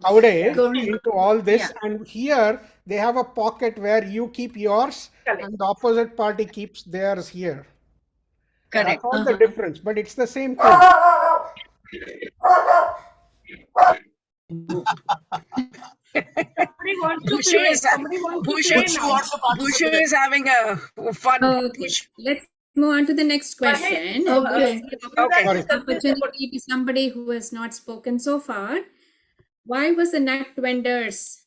powder Curry. into all this, Yeah. and here they have a pocket where you keep yours, and the opposite party keeps theirs here. Correct. That's all the difference, but it's the same thing. somebody wants to Bhusha play. is, Somebody wants to Bhusha, play now. Bhusha is having a fun. Okay, let's move on to the next question. Okay. Okay. Sorry. Opportunity to somebody who has not spoken so far. Why was the nut vendor's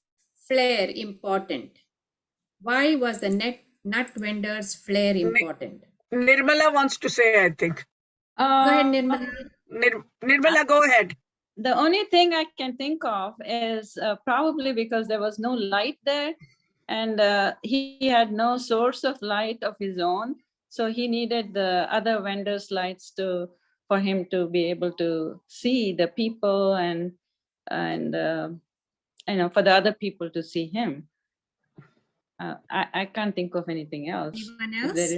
flair important? Why was the nut vendor's flair important? Nirmala wants to say, I think. Go ahead, Nirmala. Nirmala, go ahead. The only thing I can think of is probably because there was no light there, and he had no source of light of his own, so he needed the other vendors' lights for him to be able to see the people and for the other people to see him. I can't think of anything else. Anyone else?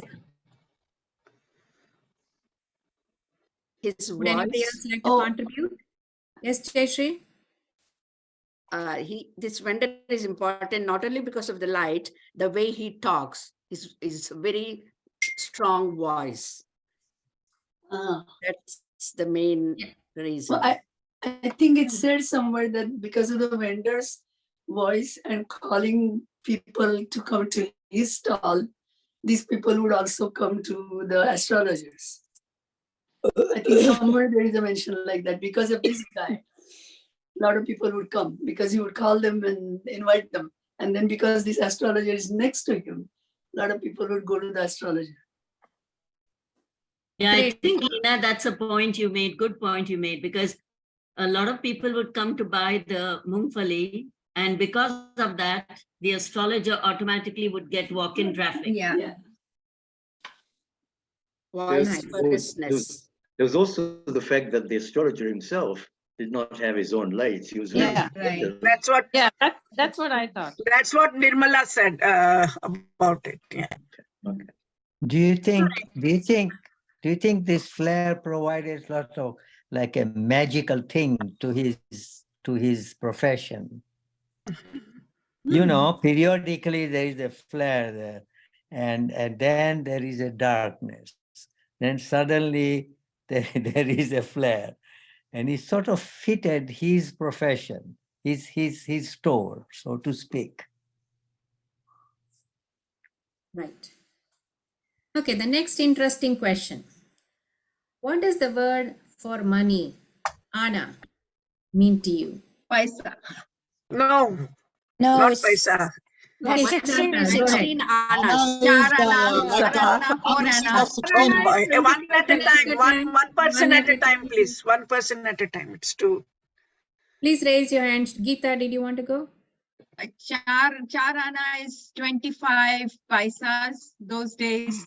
His Would anybody voice. else like to contribute? Yes, Jayashree? This vendor is important not only because of the light, the way he talks is very strong voice. That's the main reason. Well, I think it said somewhere that because of the vendor's voice and calling people to come to his stall, these people would also come to the astrologers. I think somewhere there is a mention like that. Because of this guy, a lot of people would come because he would call them and invite them. And then because this astrologer is next to him, a lot of people would go to the astrologer. Yeah, I think, Leena, that's a point you made, good point you made, because a lot of people would come to buy the mungfali, and because of that, the astrologer automatically would get walk-in traffic. Yeah. There's also the fact that the astrologer himself did not have his own lights. He was That's what. Yeah, that's what I thought. That's what Nirmala said about it. Yeah. Okay. Do you think this flare provided sort of like a magical thing to his profession? You know, periodically there is a flare there, and then there is a darkness. Then suddenly there is a flare, and he sort of fitted his profession, his store, so to speak. Right. Okay, the next interesting question. What does the word for money, Anna, mean to you? Paisa. No, No, not it's paisa. 16 annas. 4 annas. One at a time, one person at a time, please. One person at a time. It's two. Please raise your hand. Geeta, did you want to go? Char anna is 25 paisas those days.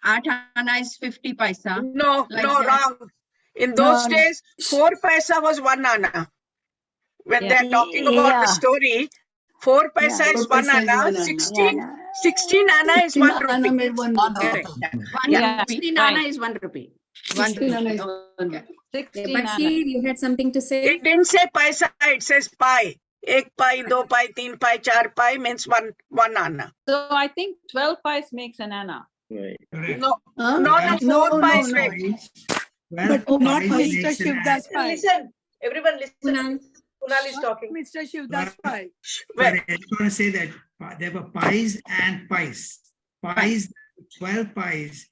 8 anna is 50 paisa. No, Like no, that. wrong. In those days, 4 paisa was 1 anna. When they are talking about the story, 4 paisa is 1 anna, 16 anna is 1 rupee. Correct. 16 anna is 1 rupee. 1 16 anna is rupee. 16 But anna. here you had something to say? It didn't say paisa, it says pi. 1 pi, 2 pi, 3 pi, 4 pi means 1 anna. So I think 12 pies makes an anna. Right. No, no, 4 pies make. But not Mr. Shivdas Pai. Listen, everyone listen. Kunal is talking. Mr. Shivdas Pai. But I just want to say that there were pies and pies. Pies 12 pies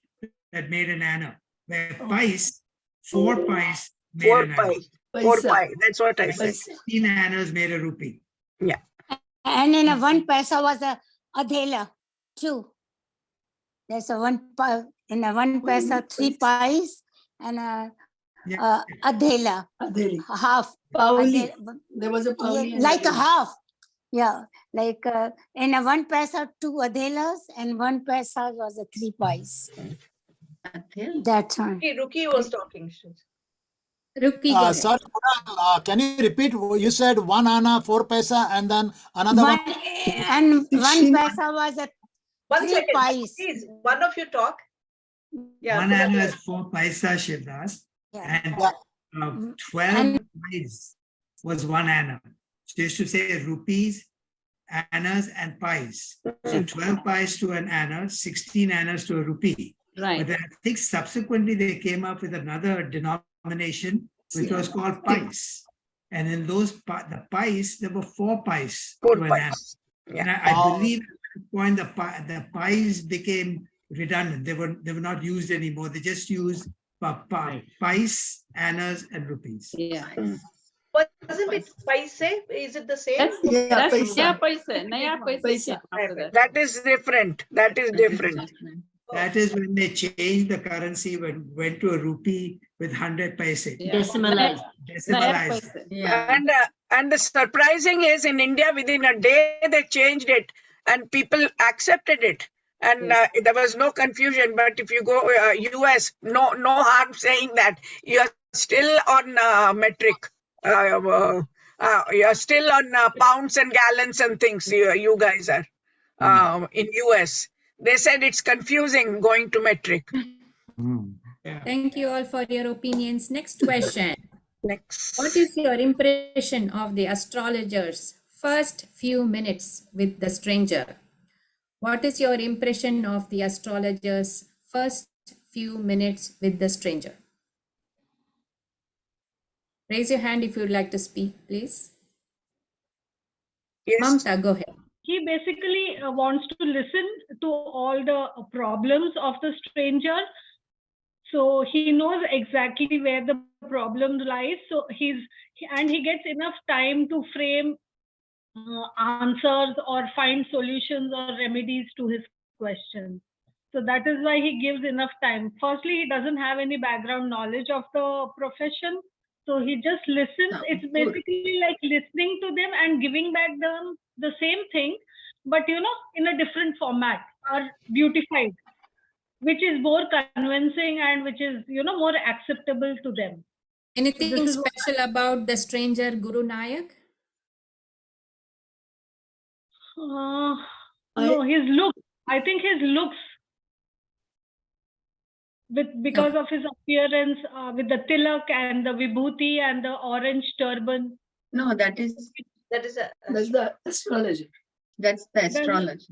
that made an anna. Where pies, 4 pies made Four an anna. pi. 4 Paisa. pi. That's what I said. 16 annas made a rupee. Yeah. And in a 1 paisa was a adhela too. There's a in a 1 paisa 3 pies and a adhela Adheli. half. Paoli. adhe- There was a Paoli. and like a Adheli. half. Yeah, like in a 1 paisa 2 adhelas and 1 paisa was a 3 pies. That time. Ruki was talking. Ruki, go ahead. Sorry, Kunal, can you repeat? You said 1 anna, 4 paisa, and then another one. And 1 paisa was a 1 3 second. pies. Please, one of you talk. Yeah. One Kunal, anna go is ahead. 4 paisa, Shivdas. Yeah. And 12 pies was 1 anna. So you used to say rupees, annas, and pies. So 12 pies to an anna, 16 annas to a rupee. Right. But then I think subsequently they came up with another denomination, which was called pies. And in those the pies, there were 4 pies 4 to an anna. pies. And I believe at that point the pies became redundant. They were not used anymore. They just used pies, annas, and rupees. Yeah. Wasn't it paise? Is it the same? Yeah, That's paisa. Naya paisa. Naya paisa Paisa. came after that. That is different. That is different. That is when they changed the currency when went to a rupee with 100 paise. Yeah. Decimalized. Naya Decimalized. paisa. Yeah. And the surprising is in India within a day they changed it and people accepted it. And there was no confusion. But if you go US, no harm saying that. You're still on metric. You're still on pounds and gallons and things. You guys are in US. They said it's confusing going to metric. Thank you all for your opinions. Next question. Next. What is your impression of the astrologer's first few minutes with the stranger? What is your impression of the astrologer's first few minutes with the stranger? Raise your hand if you'd like to speak, please. Yes. Mamta, go ahead. He basically wants to listen to all the problems of the stranger. So he knows exactly where the problem lies. So he gets enough time to frame answers or find solutions or remedies to his questions. So that is why he gives enough time. Firstly, he doesn't have any background knowledge of the profession. So he just listens. It's basically like listening to them and giving back them the same thing, but in a different format or beautified, which is more convincing and which is more acceptable to them. Anything This is what special about the stranger Guru Nayak? No, his looks. I think his looks, because of his appearance, with the tilak and the vibhuti and the orange turban. No, that's the astrology. That's the astrology.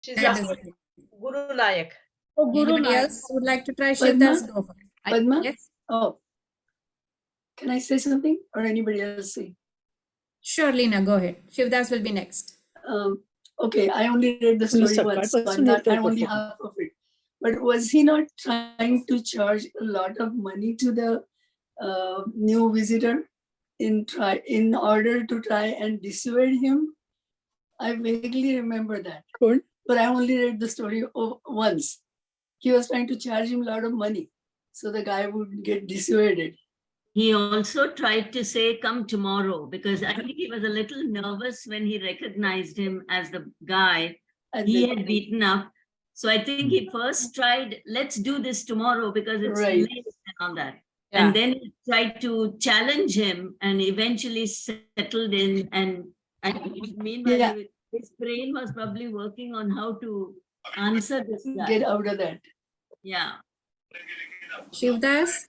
She's That asking Guru Nayak. Oh, Guru Anybody Nayak. else would like to try? Padma? Shivdas, go for it. Padma? Yes, Oh, can I say something or anybody else say? sure, Lina, go ahead. Shivdas will be next. Okay, I only read the story once, so I'm not, I'm only half of it. But was he not trying to charge a lot of money to the new visitor in order to try and dissuade him? I vaguely remember that. But I only read the story once. He was trying to charge him a lot of money so the guy would get dissuaded. He also tried to say, come tomorrow, because I think he was a little nervous when he recognized him as the guy he had beaten up. So I think he first tried, let's do this tomorrow because it's Right. late and all that. Yeah. And then he tried to challenge him and eventually settled in. And meanwhile, Yeah. his brain was probably working on how to answer this guy. Get out of that. Yeah. Shivdas?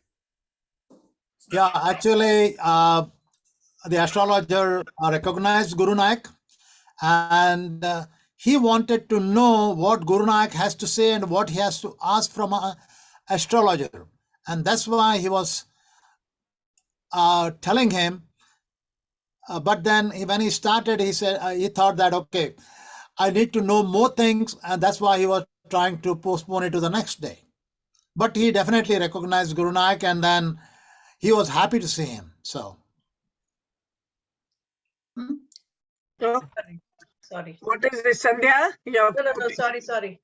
Yeah, actually, the astrologer recognized Guru Nayak, and he wanted to know what Guru Nayak has to say and what he has to ask from an astrologer. And that's why he was telling him. But then when he started, he said he thought that, okay, I need to know more things. And that's why he was trying to postpone it to the next day. But he definitely recognized Guru Nanak, and then he was happy to see him. So. So, Sorry. what is this, Sandhya? No, sorry.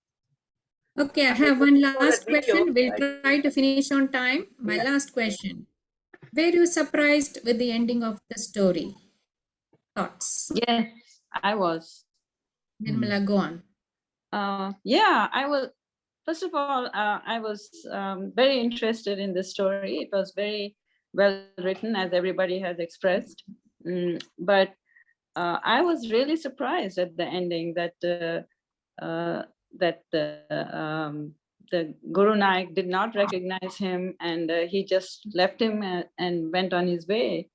Okay, I have one last that video, question. We'll try to finish on time. My last question. Were you surprised with the ending of the story? Thoughts? Yes, I was. Nirmala, go on. Yeah, I was. First of all, I was very interested in the story. It was very well written, as everybody has expressed. But I was really surprised at the ending that the Guru Nanak did not recognize him, and he just left him and went on his way.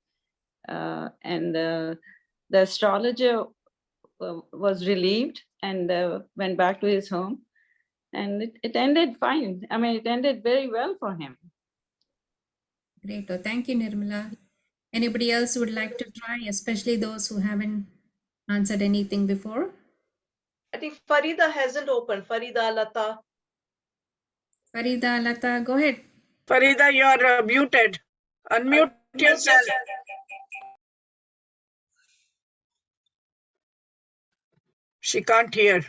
And the astrologer was relieved and went back to his home. And it ended fine. I mean, it ended very well for him. Great. Oh, thank you, Nirmala. Anybody else would like to try, especially those who haven't answered anything before? I think Farida hasn't opened. Farida, Lata. Farida, Lata, go ahead. Farida, you are muted. Unmute yourself. She can't hear.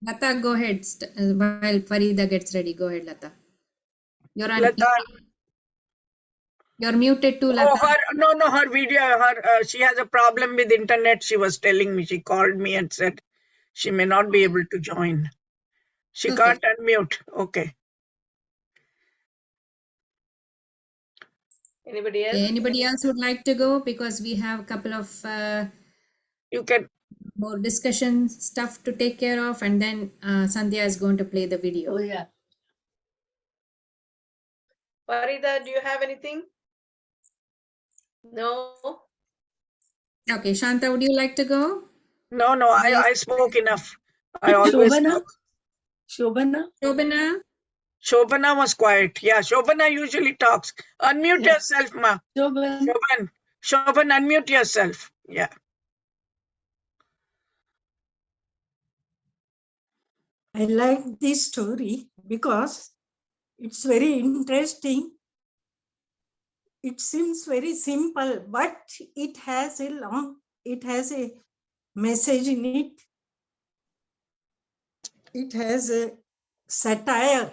Lata, go ahead. While Farida gets ready, go ahead, Lata. You're on. Lata. You're muted too, Lata. Oh, her video, she has a problem with internet. She was telling me, she called me and said she may not be able to join. She can't unmute. Okay. Anybody else? Anybody else would like to go? Because we have a couple of more discussion stuff to take care of, and then Sandhya is going to play the video. Oh, yeah. Farida, do you have anything? No. Okay, Shanta, would you like to go? No, I spoke enough. I always talk. Shobana? Shobana was quiet. Yeah, Shobana usually talks. Unmute yourself, ma. Shoban, unmute yourself. Yeah. I like this story because it's very interesting. It seems very simple, but it has a message in it. It has a satire.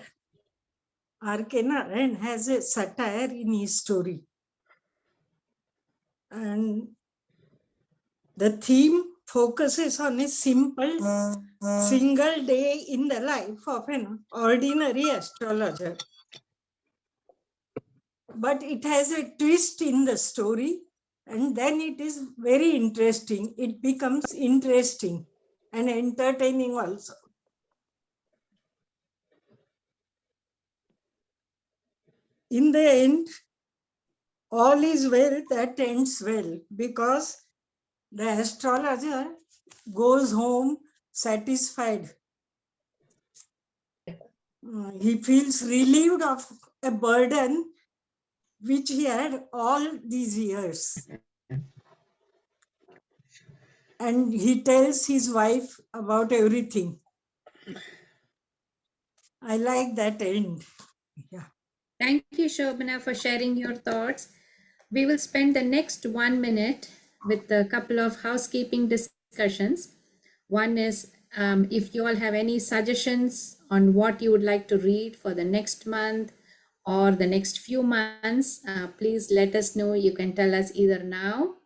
R.K. Narayan has a satire in his story. And the theme focuses on a simple single day in the life of an ordinary astrologer. But it has a twist in the story, and then it is very interesting. It becomes interesting and entertaining also. In the end, all is well that ends well, because the astrologer goes home satisfied. He feels relieved of a burden which he had all these years. And he tells his wife about everything. I like that end. Yeah. Thank you, Shobana, for sharing your thoughts. We will spend the next 1 minute with a couple of housekeeping discussions. One is if you all have any suggestions on what you would like to read for the next month or the next few months, please let us know. You can tell us either now,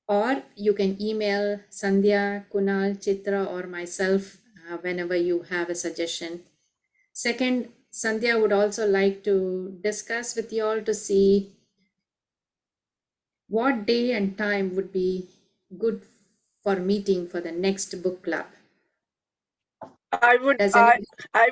or you can email Sandhya, Kunal, Chitra, or myself whenever you have a suggestion. Second, Sandhya would also like to discuss with you all to see what day and time would be good for meeting for the next book club. I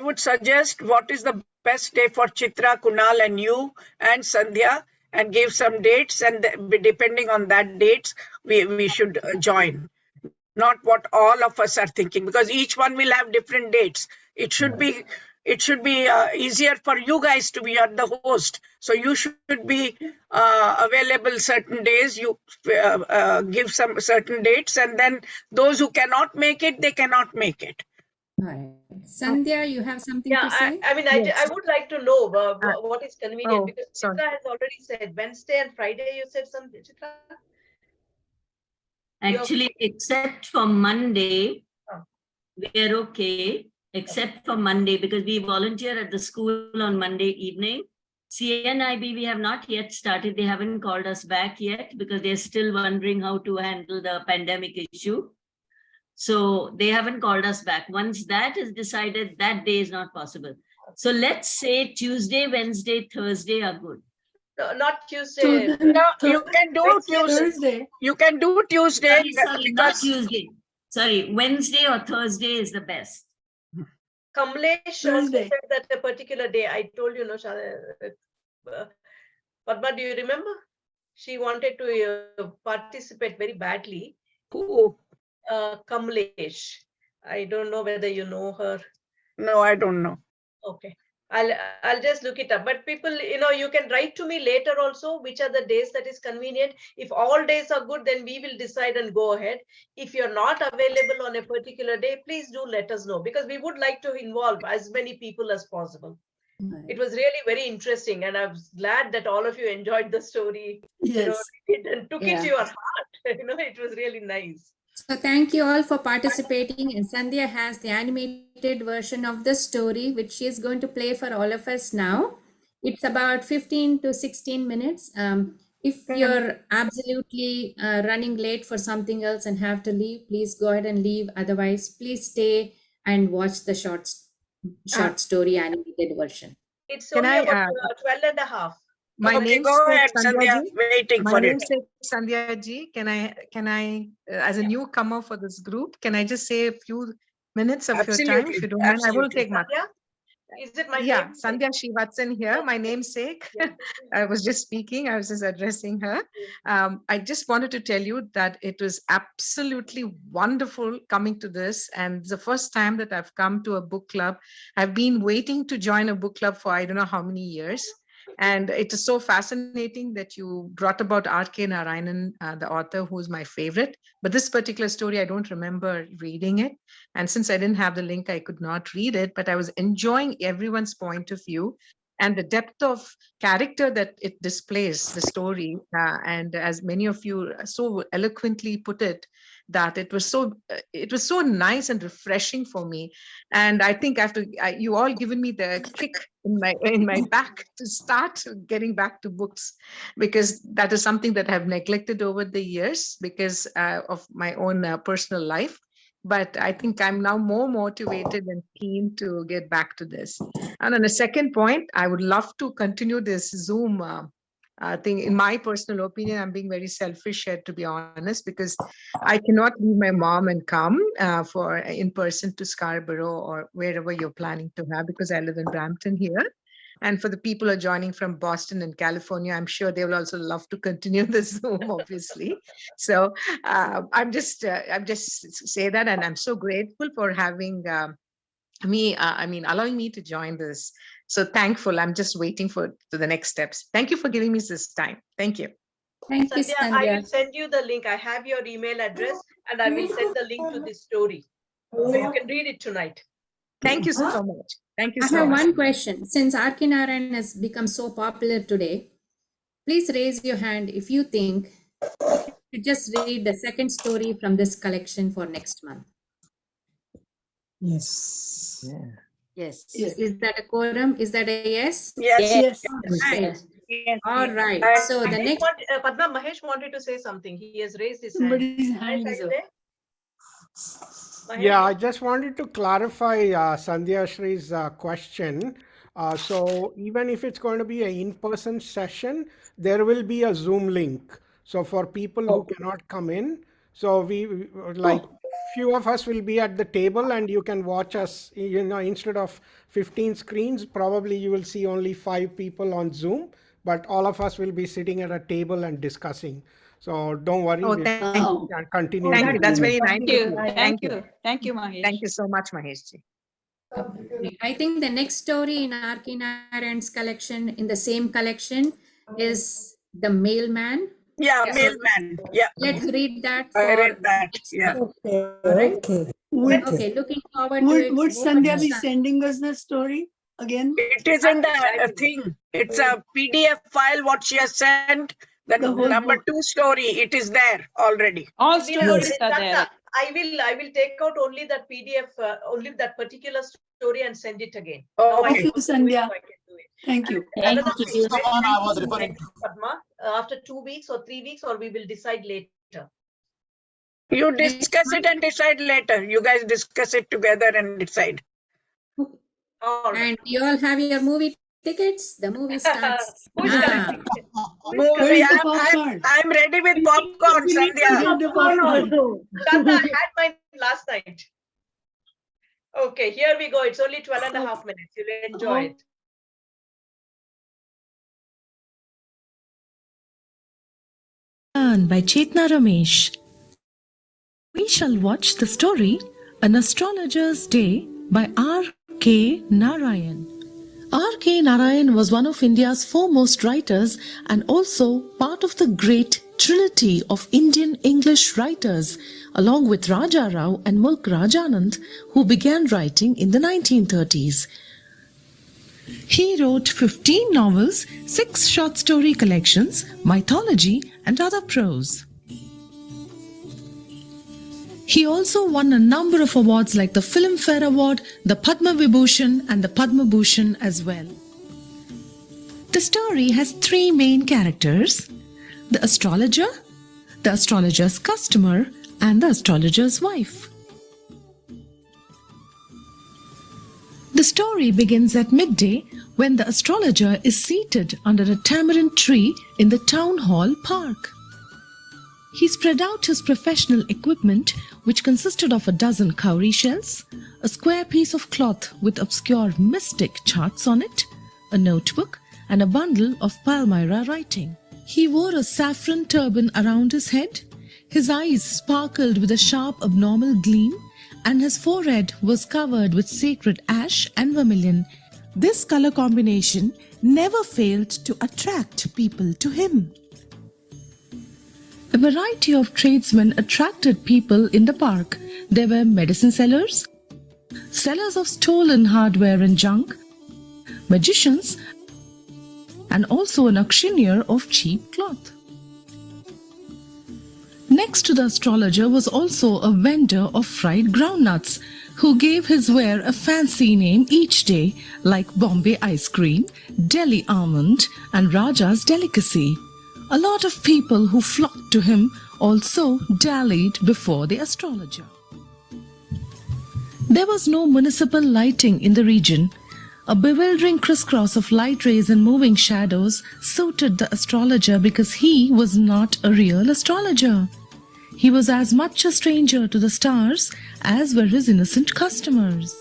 would suggest what is the best day for Chitra, Kunal, and you and Sandhya, and give some dates, and depending on that dates, we should join. Not what all of us are thinking, because each one will have different dates. It should be easier for you guys to be the host. So you should be available certain days. You give some certain dates, and then those who cannot make it, they cannot make it. Right. Sandhya, you have something Yeah, to say? I mean, Yes. I would like to know what is convenient, Oh, because sorry. Chitra has already said Wednesday and Friday. You said something, Chitra? Actually, except for Monday, Oh. we are okay, except for Monday, because we volunteer at the school on Monday evening. CNIB, we have not yet started. They haven't called us back yet because they're still wondering how to handle the pandemic issue. So they haven't called us back. Once that is decided, that day is not possible. So let's say Tuesday, Wednesday, Thursday are good. No, not Tuesday. No, you can do Wednesday. Tuesday. You can do Tuesday Sorry, not because Tuesday. Sorry, Wednesday or Thursday is the best. Kamlesh also Thursday. said that a particular day. I told you, no, Padma, do you remember? She wanted to participate very badly. Who? Kamlesh. I don't know whether you know her. No, I don't know. Okay. I'll just look it up. But people, you can write to me later also which are the days that is convenient. If all days are good, then we will decide and go ahead. If you're not available on a particular day, please do let us know, because we would like to involve as many people as possible. It was really very interesting, and I'm glad that all of you enjoyed the story. Yes. And took it Yeah. to your heart. It was really nice. So thank you all for participating. And Sandhya has the animated version of the story, which she is going to play for all of us now. It's about 15 to 16 minutes. If you're absolutely running late for something else and have to leave, please go ahead and leave. Otherwise, please stay and watch the short story animated version. It's Can only I, about 12 and a half. My Okay, name go ahead, Sandhya Sandhya. ji. Waiting My for name it. is Sandhya ji. Can I, as a newcomer for this group, can I just say a few minutes of your time, if you don't mind? I will take much. Sandhya? Is it my Yeah, name? Sandhya Srivatsan here, my namesake. I was just speaking, I was just addressing her. I just wanted to tell you that it was absolutely wonderful coming to this. And the first time that I've come to a book club, I've been waiting to join a book club for I don't know how many years. And it is so fascinating that you brought about R.K. Narayanan, the author, who's my favorite. But this particular story, I don't remember reading it. And since I didn't have the link, I could not read it, but I was enjoying everyone's point of view and the depth of character that it displays, the story. And as many of you so eloquently put it, that it was so nice and refreshing for me. And I think after you all given me the kick in my back to start getting back to books, because that is something that I've neglected over the years because of my own personal life. But I think I'm now more motivated and keen to get back to this. And on a second point, I would love to continue this Zoom thing. In my personal opinion, I'm being very selfish here, to be honest, because I cannot leave my mom and come for in person to Scarborough or wherever you're planning to have, because I live in Brampton here. And for the people who are joining from Boston and California, I'm sure they will also love to continue the Zoom, obviously. So I'm just say that, and I'm so grateful for having allowing me to join this. So thankful. I'm just waiting for the next steps. Thank you for giving me this time. Thank you. Thank you, Sandhya, I Sandhya. will send you the link. I have your email address, and I will send the link to this story. So you can read it tonight. Thank you so much. Thank you I so have much. one question. Since R.K. Narayan has become so popular today, please raise your hand if you think you just read the second story from this collection for next month. Yes. Yeah. Yes. Is that a quorum? Is that a yes? Yes. Right. Yes. All right. And So the next. Padma, Mahesh wanted to say something. He has raised his Somebody's hand. hand Mahesh, is are you up. there? Mahesh? Yeah, I just wanted to clarify Sandhya Shree's question. So even if it's going to be an in-person session, there will be a Zoom link. So for people who cannot come in, so we like few of us will be at the table and you can watch us, instead of 15 screens, probably you will see only 5 people on Zoom, but all of us will be sitting at a table and discussing. So don't worry, Oh, we thank you. can continue. Thank the you. That's Zoom. very nice of you. Thank you. Thank you, Mahesh. Thank you so much, Mahesh ji. I think the next story in R.K. Narayan's collection, in the same collection, is The Mailman Yeah, Yeah. mailman. Yeah. Let's read that. I For read that. next Yeah. month. Okay. Okay, looking forward to it. Would Sandhya be sending us the story again? It isn't a thing. It's a PDF file what she has sent. The The whole number book. 2 story. It is there already. All Meena, stories are there. Shraddha, I will take out only that PDF, only that particular story and send it again. Now I Thank you, can do it, Sandhya. so I can do it. Thank you. Thank Another you. thing, when Someone I was will you referring next, Padma, after 2 weeks or 3 weeks, or we will decide later. You discuss it and decide later. You guys discuss it together and decide. All right. And you all have your movie tickets? The movie starts. Who is now. Movie, I'm ready with popcorn, Sandhya. Shraddha, I had mine last night. Okay, here we go. It's only 12.5 minutes. You'll enjoy it. By Chetna Ramesh. We shall watch the story An Astrologer's Day by R.K. Narayan. R.K. Narayan was one of India's foremost writers and also part of the great trinity of Indian English writers, along with Raja Rao and Mulk Rajanand, who began writing in the 1930s. He wrote 15 novels, 6 short story collections, mythology, and other prose. He also won a number of awards like the Filmfare Award, the Padma Vibhushan, and the Padma Bhushan as well. The story has 3 main characters: the astrologer, the astrologer's customer, and the astrologer's wife. The story begins at midday when the astrologer is seated under a tamarind tree in the town hall park. He spread out his professional equipment, which consisted of a dozen cowrie shells, a square piece of cloth with obscure mystic charts on it, a notebook, and a bundle of Palmyra writing. He wore a saffron turban around his head, his eyes sparkled with a sharp abnormal gleam, and his forehead was covered with sacred ash and vermilion. This color combination never failed to attract people to him. A variety of tradesmen attracted people in the park. There were medicine sellers, sellers of stolen hardware and junk, magicians, and also an auctioneer of cheap cloth. Next to the astrologer was also a vendor of fried groundnuts who gave his ware a fancy name each day, like Bombay ice cream, Delhi almond, and Raja's delicacy. A lot of people who flocked to him also dallied before the astrologer. There was no municipal lighting in the region. A bewildering crisscross of light rays and moving shadows suited the astrologer because he was not a real astrologer. He was as much a stranger to the stars as were his innocent customers.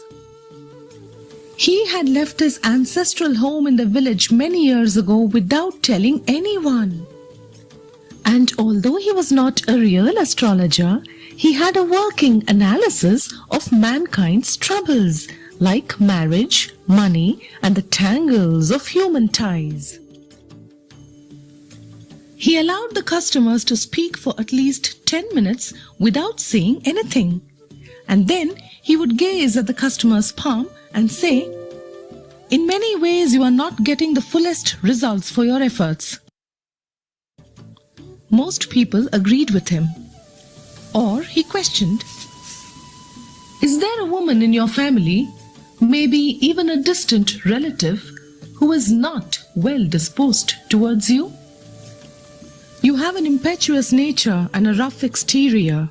He had left his ancestral home in the village many years ago without telling anyone. And although he was not a real astrologer, he had a working analysis of mankind's troubles, like marriage, money, and the tangles of human ties. He allowed the customers to speak for at least 10 minutes without saying anything. And then he would gaze at the customer's palm and say, "In many ways, you are not getting the fullest results for your efforts." Most people agreed with him. Or he questioned, "Is there a woman in your family, maybe even a distant relative, who is not well disposed towards you? You have an impetuous nature and a rough exterior."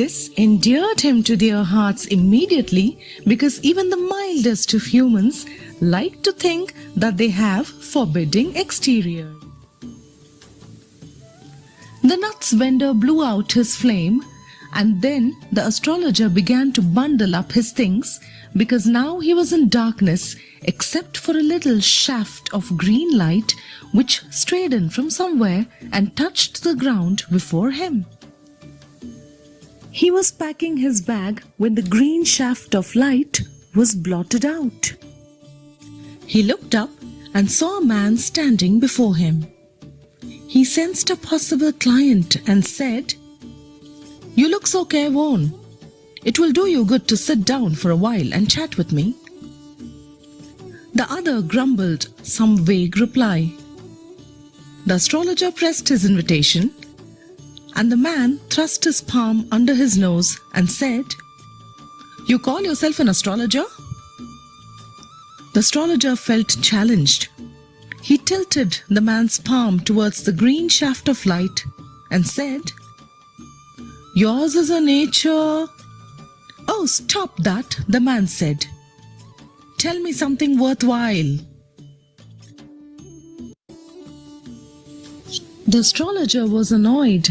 This endeared him to their hearts immediately because even the mildest of humans like to think that they have forbidding exterior. The nuts vendor blew out his flame, and then the astrologer began to bundle up his things because now he was in darkness except for a little shaft of green light which strayed in from somewhere and touched the ground before him. He was packing his bag when the green shaft of light was blotted out. He looked up and saw a man standing before him. He sensed a possible client and said, "You look so careworn. It will do you good to sit down for a while and chat with me." The other grumbled some vague reply. The astrologer pressed his invitation, and the man thrust his palm under his nose and said, "You call yourself an astrologer?" The astrologer felt challenged. He tilted the man's palm towards the green shaft of light and said, "Yours is a nature—" "Oh, stop that," the man said. "Tell me something worthwhile." The astrologer was annoyed.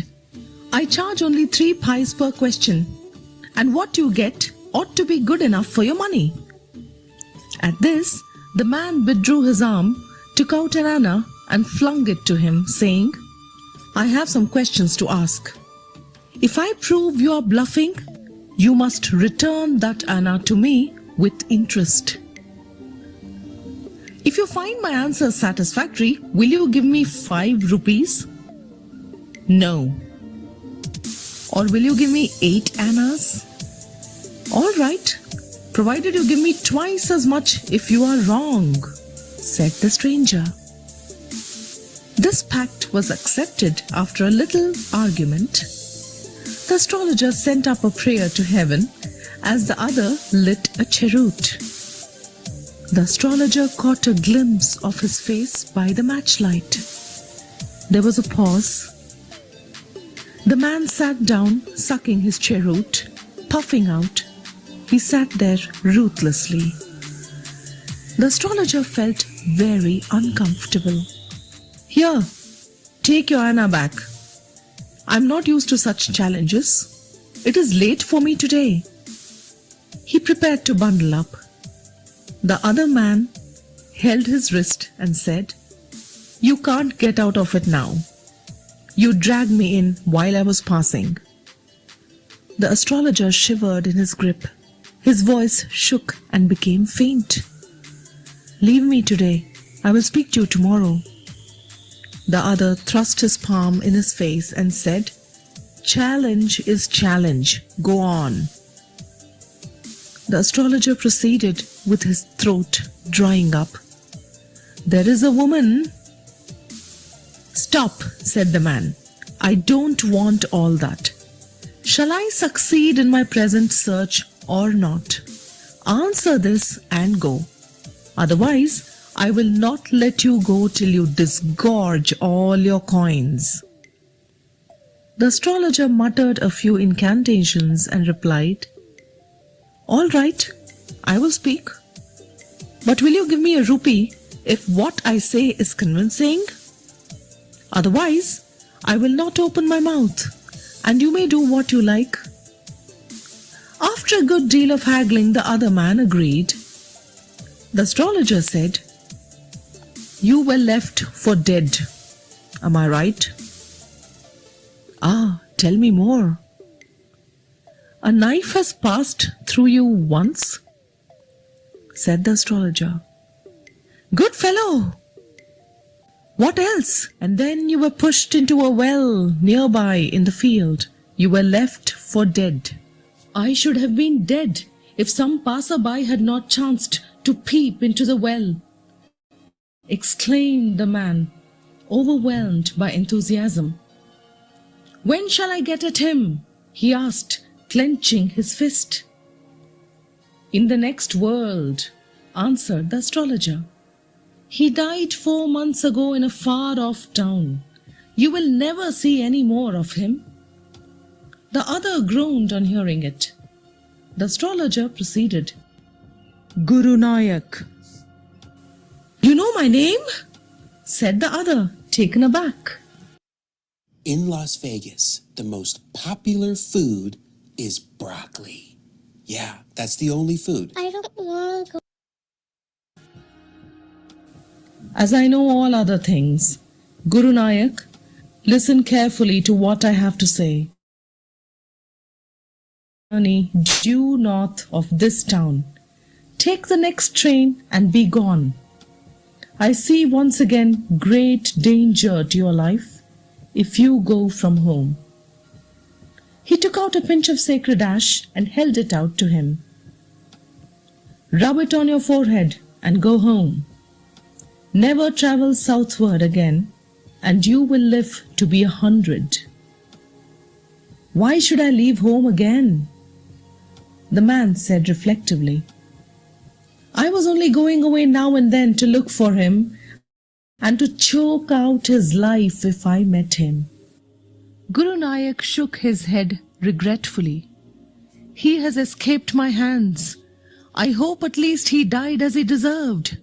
"I charge only 3 pice per question, and what you get ought to be good enough for your money." At this, the man withdrew his arm, took out an anna and flung it to him, saying, "I have some questions to ask. If I prove you are bluffing, you must return that anna to me with interest. If you find my answer satisfactory, will you give me 5 rupees? No. Or will you give me 8 annas? All right, provided you give me twice as much if you are wrong, said the stranger. This pact was accepted after a little argument. The astrologer sent up a prayer to heaven as the other lit a cheroot. The astrologer caught a glimpse of his face by the matchlight. There was a pause. The man sat down, sucking his cheroot, puffing out. He sat there ruthlessly. The astrologer felt very uncomfortable. Here, take your anna back. I'm not used to such challenges. It is late for me today. He prepared to bundle up. The other man held his wrist and said, You can't get out of it now. You dragged me in while I was passing. The astrologer shivered in his grip. His voice shook and became faint. Leave me today. I will speak to you tomorrow. The other thrust his palm in his face and said, Challenge is challenge. Go on. The astrologer proceeded with his throat drying up. There is a woman. Stop, said the man. I don't want all that. Shall I succeed in my present search or not? Answer this and go. Otherwise, I will not let you go till you disgorge all your coins. The astrologer muttered a few incantations and replied, All right, I will speak. But will you give me a rupee if what I say is convincing? Otherwise, I will not open my mouth, and you may do what you like. After a good deal of haggling, the other man agreed. The astrologer said, You were left for dead. Am I right? Ah, tell me more. A knife has passed through you once, said the astrologer. Good fellow! What else? And then you were pushed into a well nearby in the field. You were left for dead. I should have been dead if some passerby had not chanced to peep into the well, exclaimed the man, overwhelmed by enthusiasm. When shall I get at him? He asked, clenching his fist. In the next world, answered the astrologer. He died 4 months ago in a far-off town. You will never see any more of him. The other groaned on hearing it. The astrologer proceeded. Guru Nayak. You know my name? Said the other, taken aback. In Las Vegas, the most popular food is broccoli. Yeah, that's the only food. I don't want to go. As I know all other things, Guru Nayak, listen carefully to what I have to say. Journey due north of this town. Take the next train and be gone. I see once again great danger to your life. if you go from home. He took out a pinch of sacred ash and held it out to him. Rub it on your forehead and go home. Never travel southward again, and you will live to be 100. Why should I leave home again? The man said reflectively. I was only going away now and then to look for him and to choke out his life if I met him. Guru Nanak shook his head regretfully. He has escaped my hands. I hope at least he died as he deserved.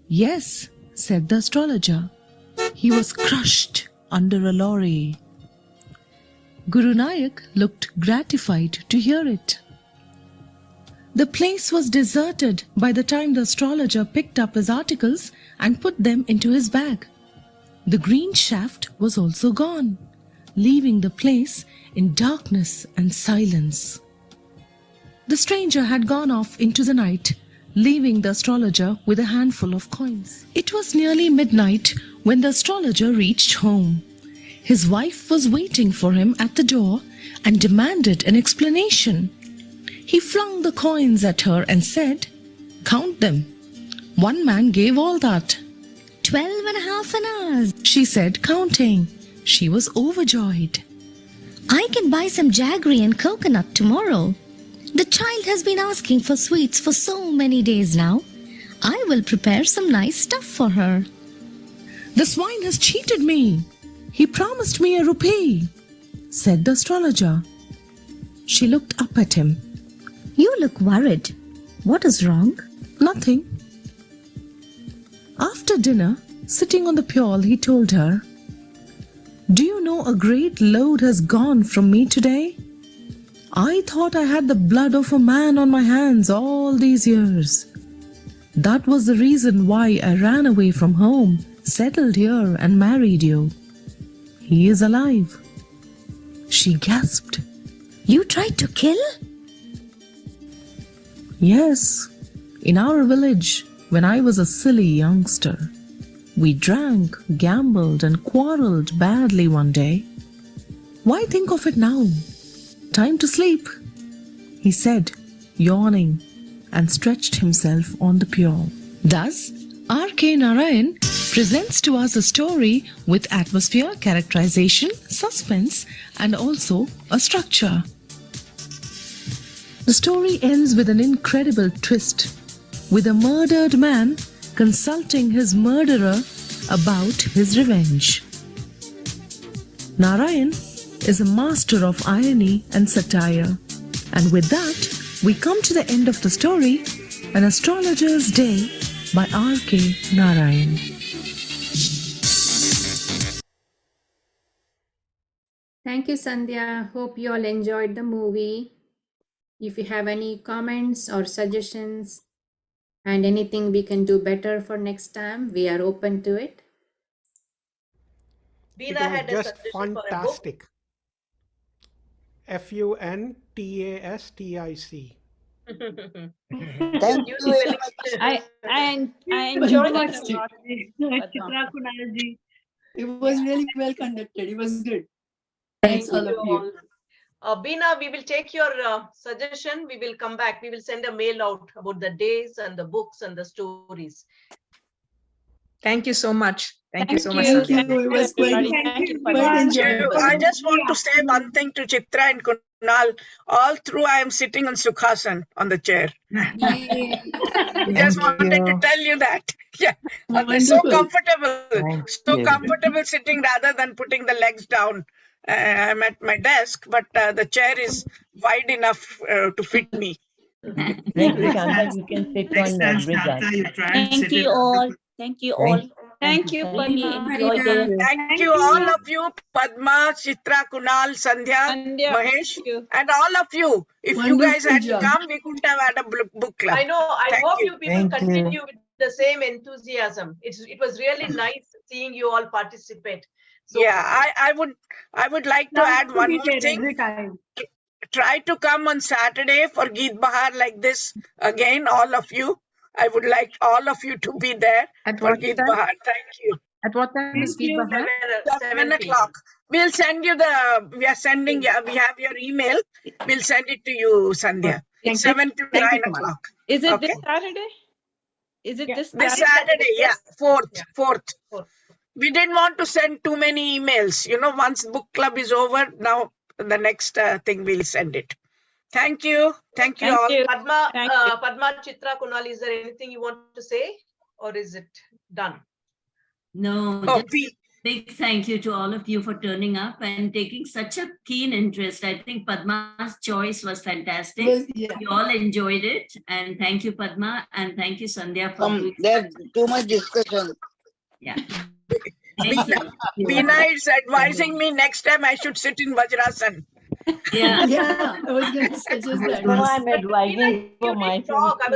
Yes, said the astrologer. He was crushed under a lorry. Guru Nanak looked gratified to hear it. The place was deserted by the time the astrologer picked up his articles and put them into his bag. The green shaft was also gone, leaving the place in darkness and silence. The stranger had gone off into the night, leaving the astrologer with a handful of coins. It was nearly midnight when the astrologer reached home. His wife was waiting for him at the door and demanded an explanation. He flung the coins at her and said, Count them. One man gave all that. 12.5 annas, She said, counting. She was overjoyed. I can buy some jaggery and coconut tomorrow. The child has been asking for sweets for so many days now. I will prepare some nice stuff for her. The swine has cheated me. He promised me a rupee, said the astrologer. She looked up at him. You look worried. What is wrong? Nothing. After dinner, sitting on the pure, he told her, Do you know a great load has gone from me today? I thought I had the blood of a man on my hands all these years. That was the reason why I ran away from home, settled here and married you. He is alive. She gasped. You tried to kill? Yes, in our village, when I was a silly youngster. We drank, gambled and quarreled badly one day. Why think of it now? Time to sleep, he said, yawning, and stretched himself on the pure. Thus, R.K. Narayan presents to us a story with atmosphere, characterization, suspense, and also a structure. The story ends with an incredible twist, with a murdered man consulting his murderer about his revenge. Narayan is a master of irony and satire. And with that, we come to the end of the story, An Astrologer's Day by R.K. Narayan. Thank you, Sandhya. Hope you all enjoyed the movie. If you have any comments or suggestions and anything we can do better for next time, we are open to it. It Veena was had a just suggestion for a book. fantastic. Funtastic. Thank You you. select- I enjoyed it a lot. Chitra Kunalji. It was really well conducted. It was good. Thank Thanks all you of you. all. Veena, we will take your suggestion. We will come back. We will send a mail out about the days and the books and the stories. Thank you so much. Thank you so much. Thank Sandhya. you. It was quite, Thank you, quite Padma. enjoyable. I just want to say one thing to Chitra and Kunal. All through, I am sitting on Sukhasan on the chair. Just wanted to tell you that. Yeah, so Wonderful. comfortable, so you. comfortable sitting rather than putting the legs down. I'm at my desk, but the chair is wide enough to fit me. Next Shanta, you can sit Next on time, bridge. Shanta, you try and Thank sit you it. all. Thank you all. Thank you, Really Padma. enjoyed it. Thank you, all of you, Padma, Chitra, Kunal, Sandhya, Sandhya, Mahesh, thank you. and all of you. If you guys Wonderful had job. come, we couldn't have had a book club. I know. I Thank hope you. you people Thank you. continue with the same enthusiasm. It was really nice seeing you all participate. So Yeah, I would like to add one more thing. Every time. Try to come on Saturday for Geet Bahar like this again, all of you. I would like all of you to be there At for what Geet time? Bahar. Thank you. At what time is Thank you. feedback? 7 o'clock. We'll send you we are sending, we have your email. We'll send it to you, Sandhya. Thank 7 to Thank 9 you so much. o'clock. Is it Okay. this Saturday? Is it this This Saturday? Saturday, yeah, Yes. 4th, Yeah. 4th. We didn't want to send too many emails. Once book club is over, now the next thing we'll send it. Thank you. Thank you Thank all. you. Padma, Thank you. Padma, Chitra, Kunal, is there anything you want to say, or is it done? No, Oh, just big thank you to all of you for turning up and taking such a keen interest. I think Padma's choice was fantastic. Well, yeah. We all enjoyed it. And thank you, Padma. And thank you, Sandhya, for doing There's too much discussion. Yeah. Thank you. Veena is advising me next time I should sit in Vajrasan. Yeah. Yeah, I was going to suggest that. No, I'm advising for You didn't myself talk. I was